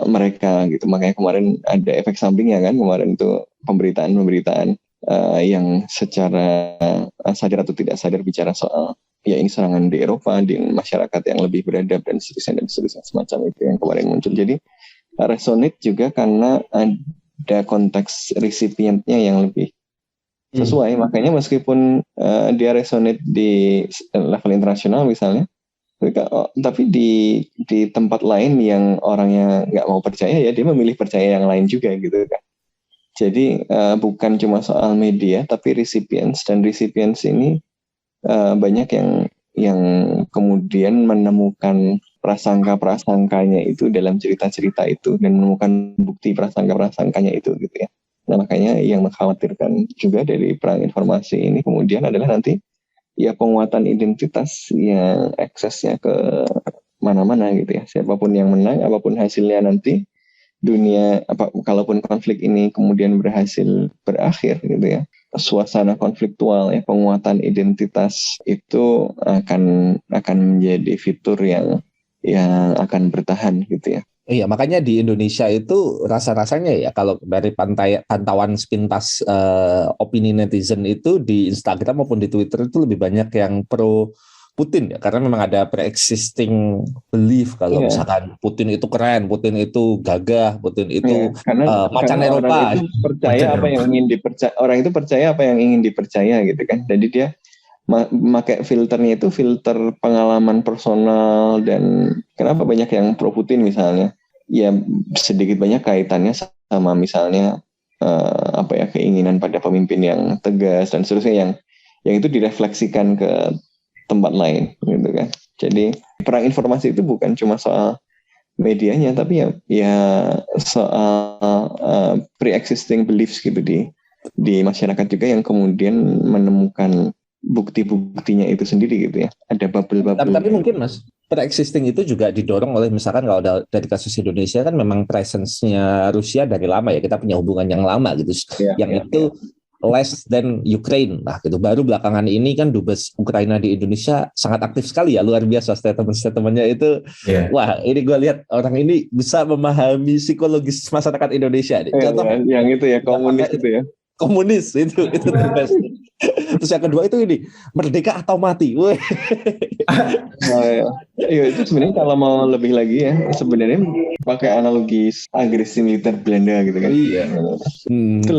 mereka gitu. Makanya kemarin ada efek sampingnya kan, kemarin itu pemberitaan yang secara sadar atau tidak sadar bicara soal ya ini serangan di Eropa, di masyarakat yang lebih beradab dan seterusnya semacam itu yang kemarin muncul. Jadi resonate juga karena ada konteks recipientnya yang lebih sesuai. Makanya meskipun dia resonate di level internasional misalnya, tapi di tempat lain yang orangnya nggak mau percaya ya dia memilih percaya yang lain juga gitu kan. Jadi bukan cuma soal media tapi recipients, dan recipients ini banyak yang kemudian menemukan prasangka-prasangkanya itu dalam cerita-cerita itu dan menemukan bukti prasangka-prasangkanya itu gitu ya. Nah makanya yang mengkhawatirkan juga dari perang informasi ini kemudian adalah nanti ya penguatan identitas yang aksesnya ke mana-mana gitu ya. Siapapun yang menang, apapun hasilnya nanti, dunia kalaupun konflik ini kemudian berhasil berakhir gitu ya, suasana konfliktual ya, penguatan identitas itu akan menjadi fitur yang akan bertahan gitu ya. Iya, makanya di Indonesia itu rasa-rasanya ya kalau dari pantauan sepintas opini netizen itu di Instagram maupun di Twitter itu lebih banyak yang pro Putin ya, karena memang ada pre-existing belief kalau misalkan Putin itu keren, Putin itu gagah, Putin itu macan Eropa. Orang itu percaya apa yang ingin dipercaya, orang itu percaya apa yang ingin dipercaya gitu kan. Jadi dia memakai filternya itu filter pengalaman personal. Dan kenapa banyak yang pro Putin misalnya? Ya sedikit banyak kaitannya sama misalnya keinginan pada pemimpin yang tegas dan seterusnya yang itu direfleksikan ke tempat lain gitu kan. Jadi perang informasi itu bukan cuma soal medianya tapi ya soal pre-existing beliefs gitu di masyarakat juga yang kemudian menemukan bukti-buktinya itu sendiri gitu ya. Ada bubble-bubble. Tapi mungkin Mas, pre-existing itu juga didorong oleh misalkan kalau dari kasus Indonesia kan memang presence-nya Rusia dari lama ya, kita punya hubungan yang lama gitu. Itu less than Ukraine lah gitu. Baru belakangan ini kan dubes Ukraina di Indonesia sangat aktif sekali ya, luar biasa statement-statementnya itu. Wah, ini gue lihat orang ini bisa memahami psikologis masyarakat Indonesia. Contoh yang itu ya komunis itu ya. Komunis itu terbest. Terus yang kedua itu ini merdeka atau mati. Itu sebenarnya kalau mau lebih lagi ya sebenarnya pakai analogi agresi militer Belanda gitu kan. Itu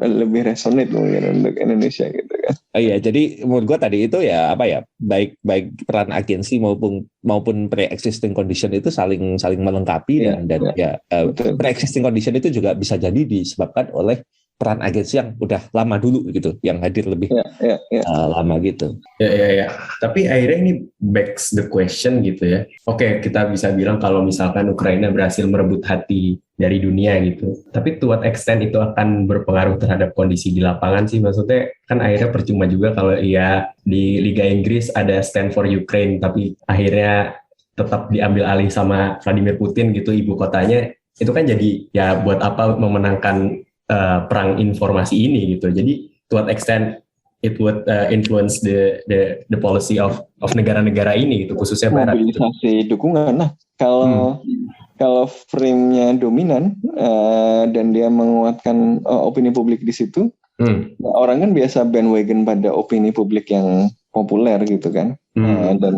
lebih resonate mungkin untuk Indonesia gitu kan. Iya, jadi menurut gua tadi itu ya baik peran agensi maupun pre-existing condition itu saling melengkapi dan pre-existing condition itu juga bisa jadi disebabkan oleh peran agensi yang udah lama dulu gitu, yang hadir lebih lama gitu. Ya. Tapi akhirnya ini begs the question gitu ya. Oke, kita bisa bilang kalau misalkan Ukraina berhasil merebut hati dari dunia gitu. Tapi to what extent itu akan berpengaruh terhadap kondisi di lapangan sih? Maksudnya kan akhirnya percuma juga kalau di Liga Inggris ada Stand for Ukraine, tapi akhirnya tetap diambil alih sama Vladimir Putin gitu ibu kotanya. Itu kan jadi ya buat apa memenangkan perang informasi ini gitu. Jadi to what extent it would influence the policy of negara-negara ini gitu, khususnya Barat. Mobilisasi dukungan. Nah, kalau frame-nya dominan dan dia menguatkan opini publik di situ, orang kan biasa bandwagon pada opini publik yang populer gitu kan, dan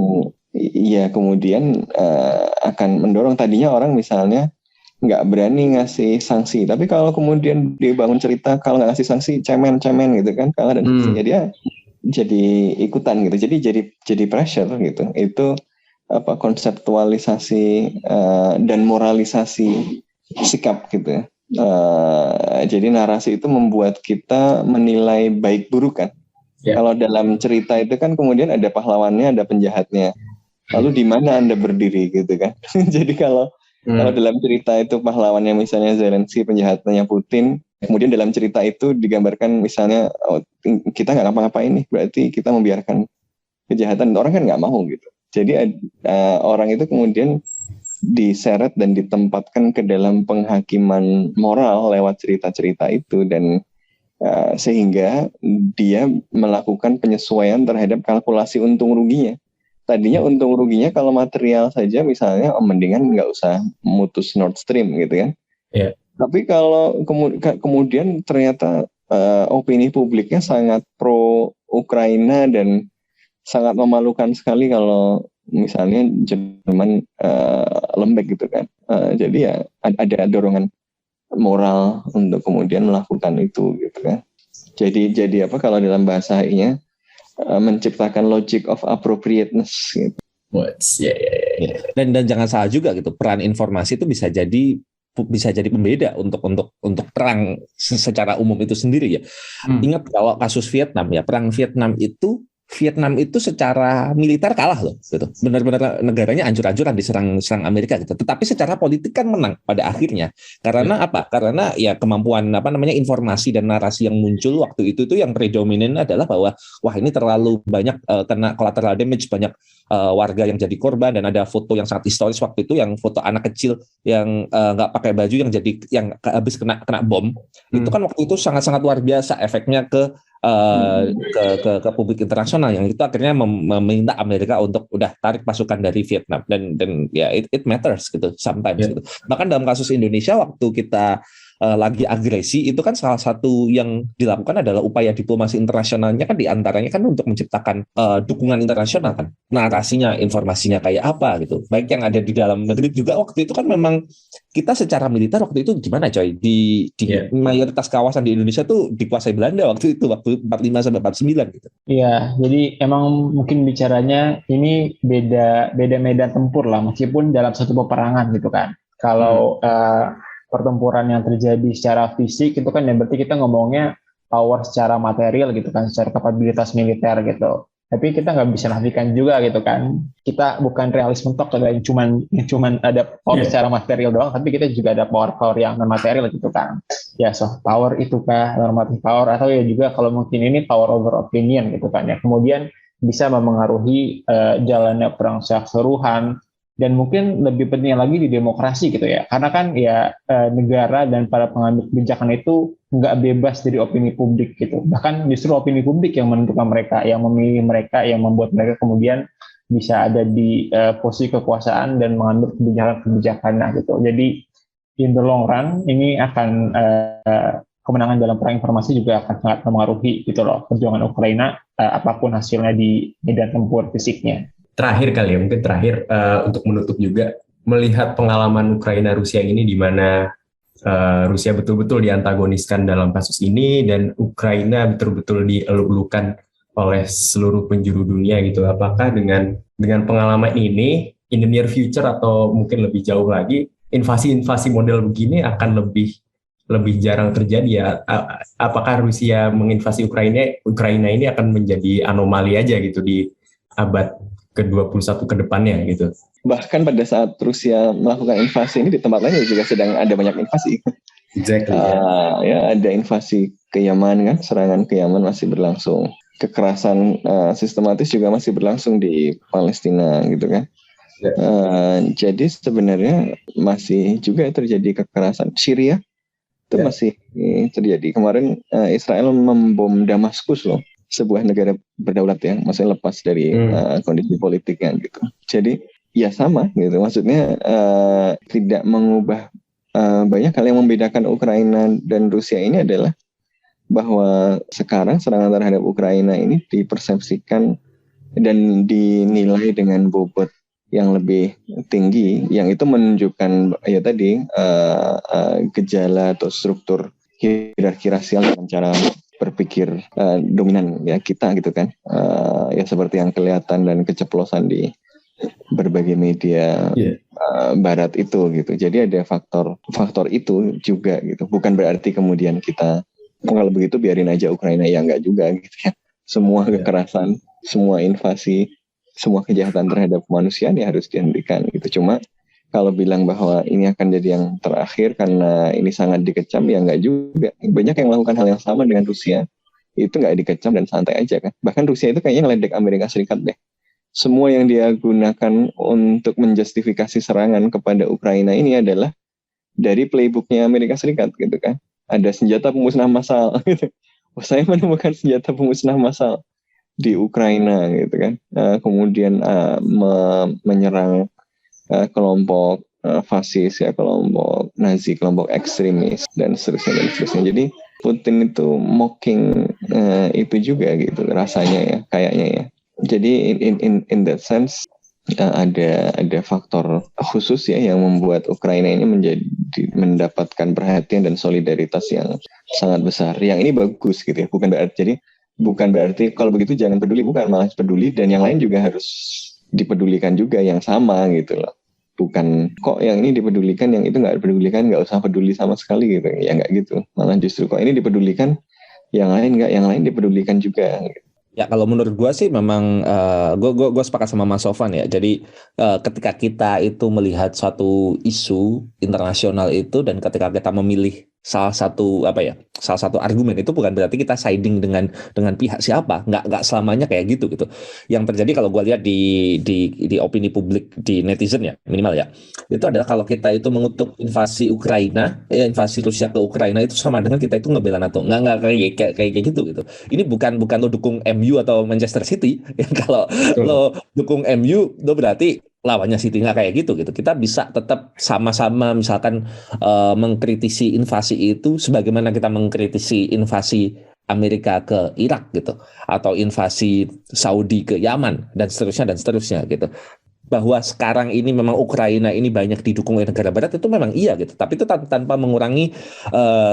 ya kemudian akan mendorong. Tadinya orang misalnya nggak berani ngasih sanksi, tapi kalau kemudian dia bangun cerita kalau nggak ngasih sanksi cemen gitu kan, kalah dan sanksinya dia jadi ikutan gitu, jadi pressure gitu. Itu konseptualisasi dan moralisasi sikap gitu ya. Jadi narasi itu membuat kita menilai baik buruk kan. Kalau dalam cerita itu kan kemudian ada pahlawannya, ada penjahatnya. Lalu di mana Anda berdiri gitu kan. Jadi kalau dalam cerita itu pahlawannya misalnya Zelensky, penjahatnya Putin, kemudian dalam cerita itu digambarkan misalnya kita nggak ngapa-ngapain nih, berarti kita membiarkan kejahatan. Orang kan nggak mau gitu. Jadi orang itu kemudian diseret dan ditempatkan ke dalam penghakiman moral lewat cerita-cerita itu, dan sehingga dia melakukan penyesuaian terhadap kalkulasi untung ruginya. Tadinya untung ruginya kalau material saja misalnya mendingan nggak usah mutus Nord Stream gitu kan. Tapi kalau kemudian ternyata opini publiknya sangat pro Ukraina dan sangat memalukan sekali kalau misalnya Jerman lembek gitu kan. Jadi ya ada dorongan moral untuk kemudian melakukan itu gitu kan. Jadi kalau dalam bahasa AI-nya menciptakan logic of appropriateness gitu. Dan jangan salah juga gitu, peran informasi itu bisa jadi pembeda untuk perang secara umum itu sendiri ya. Ingat kalau kasus Vietnam ya, perang Vietnam itu secara militer kalah loh gitu. Benar-benar negaranya hancur-hancuran diserang Amerika gitu. Tetapi secara politik kan menang pada akhirnya. Karena apa? Karena ya kemampuan informasi dan narasi yang muncul waktu itu yang predominan adalah bahwa wah ini terlalu banyak kena collateral damage, banyak warga yang jadi korban, dan ada foto yang sangat historis waktu itu, yang foto anak kecil yang nggak pakai baju yang habis kena bom. Itu kan waktu itu sangat-sangat luar biasa efeknya ke publik internasional, yang itu akhirnya meminta Amerika untuk udah tarik pasukan dari Vietnam, dan ya it matters gitu sometimes gitu. Bahkan dalam kasus Indonesia waktu kita lagi agresi itu kan salah satu yang dilakukan adalah upaya diplomasi internasionalnya kan, diantaranya kan untuk menciptakan dukungan internasional kan, narasinya, informasinya kayak apa gitu, baik yang ada di dalam negeri juga. Waktu itu kan memang kita secara militer waktu itu gimana coy, di mayoritas kawasan di Indonesia tuh dikuasai Belanda waktu 45 sampai 49 gitu. Iya, jadi emang mungkin bicaranya ini beda medan tempur lah, meskipun dalam satu peperangan gitu kan. Kalau pertempuran yang terjadi secara fisik itu kan berarti kita ngomongnya power secara material gitu kan, secara kapabilitas militer gitu. Tapi kita nggak bisa nafikan juga gitu kan, kita bukan realis mentok yang cuman ada power secara material doang, tapi kita juga ada power yang non material gitu kan. Ya soft power itu kah, normative power, atau ya juga kalau mungkin ini power over opinion gitu kan ya, kemudian bisa memengaruhi jalannya perang secara keseluruhan. Dan mungkin lebih penting lagi di demokrasi gitu ya, karena kan ya negara dan para pengambil kebijakan itu nggak bebas dari opini publik gitu, bahkan justru opini publik yang menentukan mereka, yang memilih mereka, yang membuat mereka kemudian bisa ada di posisi kekuasaan dan mengambil kebijakan-kebijakannya gitu. Jadi in the long run ini akan kemenangan dalam perang informasi juga akan sangat mempengaruhi gitu loh perjuangan Ukraina, apapun hasilnya di medan tempur fisiknya. Terakhir kali ya, mungkin terakhir untuk menutup juga, melihat pengalaman Ukraina-Rusia ini di mana Rusia betul-betul diantagoniskan dalam kasus ini dan Ukraina betul-betul dieluk-elukan oleh seluruh penjuru dunia gitu. Apakah dengan pengalaman ini in the near future atau mungkin lebih jauh lagi, invasi-invasi model begini akan lebih jarang terjadi ya? Apakah Rusia menginvasi Ukraina ini akan menjadi anomali aja gitu di abad ke-21 ke depannya gitu. Bahkan pada saat Rusia melakukan invasi ini, di tempat lain juga sedang ada banyak invasi. Exactly. Ya ada invasi ke Yaman kan, serangan ke Yaman masih berlangsung. Kekerasan sistematis juga masih berlangsung di Palestina gitu kan. Jadi sebenarnya masih juga terjadi kekerasan. Syria itu masih terjadi. Kemarin Israel membom Damaskus loh, sebuah negara berdaulat ya, maksudnya lepas dari kondisi politiknya gitu. Jadi ya sama gitu, maksudnya tidak mengubah banyak hal. Yang membedakan Ukraina dan Rusia ini adalah bahwa sekarang serangan terhadap Ukraina ini dipersepsikan dan dinilai dengan bobot yang lebih tinggi, yang itu menunjukkan ya tadi gejala atau struktur hierarki rasial dalam cara berpikir dominan ya kita gitu kan, ya seperti yang kelihatan dan keceplosan di berbagai media barat itu gitu. Jadi ada faktor itu juga gitu. Bukan berarti kemudian kita kalau begitu biarin aja Ukraina, ya enggak juga gitu ya. Semua kekerasan, semua invasi, semua kejahatan terhadap kemanusiaan ya harus dihentikan gitu. Cuma kalau bilang bahwa ini akan jadi yang terakhir karena ini sangat dikecam, ya enggak juga. Banyak yang melakukan hal yang sama dengan Rusia, itu enggak dikecam dan santai aja kan. Bahkan Rusia itu kayaknya ngeledek Amerika Serikat deh. Semua yang dia gunakan untuk menjustifikasi serangan kepada Ukraina ini adalah dari playbooknya Amerika Serikat gitu kan. Ada senjata pemusnah massal gitu. Saya menemukan senjata pemusnah massal di Ukraina gitu kan. Kemudian menyerang kelompok fasis ya, kelompok Nazi, kelompok ekstremis dan seterusnya. Jadi Putin itu mocking itu juga gitu rasanya ya, kayaknya ya. Jadi in that sense ada faktor khusus ya yang membuat Ukraina ini mendapatkan perhatian dan solidaritas yang sangat besar. Yang ini bagus gitu ya, bukan berarti kalau begitu jangan peduli, bukan, malah peduli, dan yang lain juga harus dipedulikan juga yang sama gitu loh. Bukan kok yang ini dipedulikan, yang itu nggak dipedulikan, nggak usah peduli sama sekali gitu ya, nggak gitu. Malah justru kok ini dipedulikan, yang lain nggak, yang lain dipedulikan juga gitu. Ya kalau menurut gue sih memang gue sepakat sama Mas Sofan ya. Jadi ketika kita itu melihat suatu isu internasional itu, dan ketika kita memilih salah satu argumen, itu bukan berarti kita siding dengan pihak siapa. Nggak selamanya kayak gitu. Yang terjadi kalau gue lihat di opini publik di netizen ya, minimal ya, itu adalah kalau kita itu mengutuk invasi Ukraina, invasi Rusia ke Ukraina, itu sama dengan kita itu ngebela NATO. Nggak kayak gitu. Ini bukan lo dukung MU atau Manchester City. Kalau lo dukung MU, lo berarti lawannya City, nggak kayak gitu. Kita bisa tetap sama-sama misalkan mengkritisi invasi itu sebagaimana kita mengkritisi invasi Amerika ke Irak gitu, atau invasi Saudi ke Yaman dan seterusnya gitu. Bahwa sekarang ini memang Ukraina ini banyak didukung oleh negara barat, itu memang iya gitu. Tapi itu tanpa mengurangi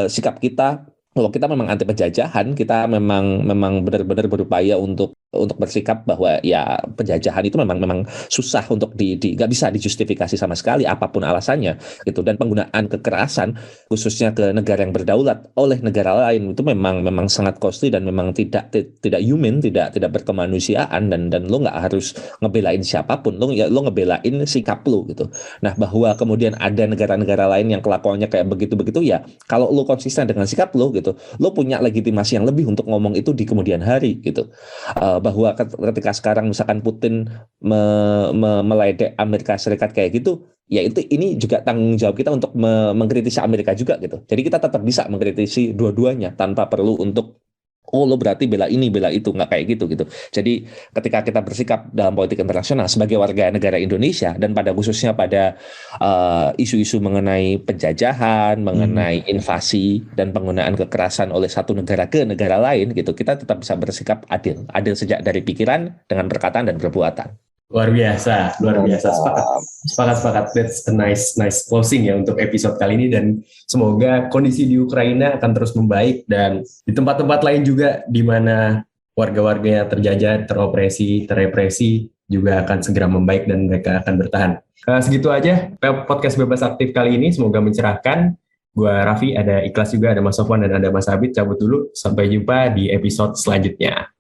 sikap kita. Kalau kita memang anti penjajahan, kita memang benar-benar berupaya untuk bersikap bahwa ya penjajahan itu memang susah untuk nggak bisa dijustifikasi sama sekali apapun alasannya gitu. Dan penggunaan kekerasan khususnya ke negara yang berdaulat oleh negara lain itu memang sangat costly dan memang tidak human, tidak berkemanusiaan, dan lo nggak harus ngebelain siapapun, lo ngebelain sikap lo gitu. Nah, bahwa kemudian ada negara-negara lain yang kelakuannya kayak begitu ya, kalau lo konsisten dengan sikap lo gitu, lo punya legitimasi yang lebih untuk ngomong itu di kemudian hari gitu. Bahwa ketika sekarang misalkan Putin meledek Amerika Serikat kayak gitu, ya ini juga tanggung jawab kita untuk mengkritisi Amerika juga gitu. Jadi kita tetap bisa mengkritisi dua-duanya tanpa perlu untuk lo berarti bela ini bela itu, nggak kayak gitu. Jadi ketika kita bersikap dalam politik internasional sebagai warga negara Indonesia, dan pada khususnya pada isu-isu mengenai penjajahan, mengenai invasi dan penggunaan kekerasan oleh satu negara ke negara lain gitu, kita tetap bisa bersikap adil sejak dari pikiran dengan perkataan dan perbuatan. Luar biasa. Sepakat. That's a nice closing ya untuk episode kali ini, dan semoga kondisi di Ukraina akan terus membaik, dan di tempat-tempat lain juga di mana warga-warganya terjajah, teropresi, terrepresi juga akan segera membaik dan mereka akan bertahan. Segitu aja podcast Bebas Aktif kali ini, semoga mencerahkan. Gua Raffi, ada Ikhlas juga, ada Mas Sofwan dan ada Mas Abid. Cabut dulu, sampai jumpa di episode selanjutnya.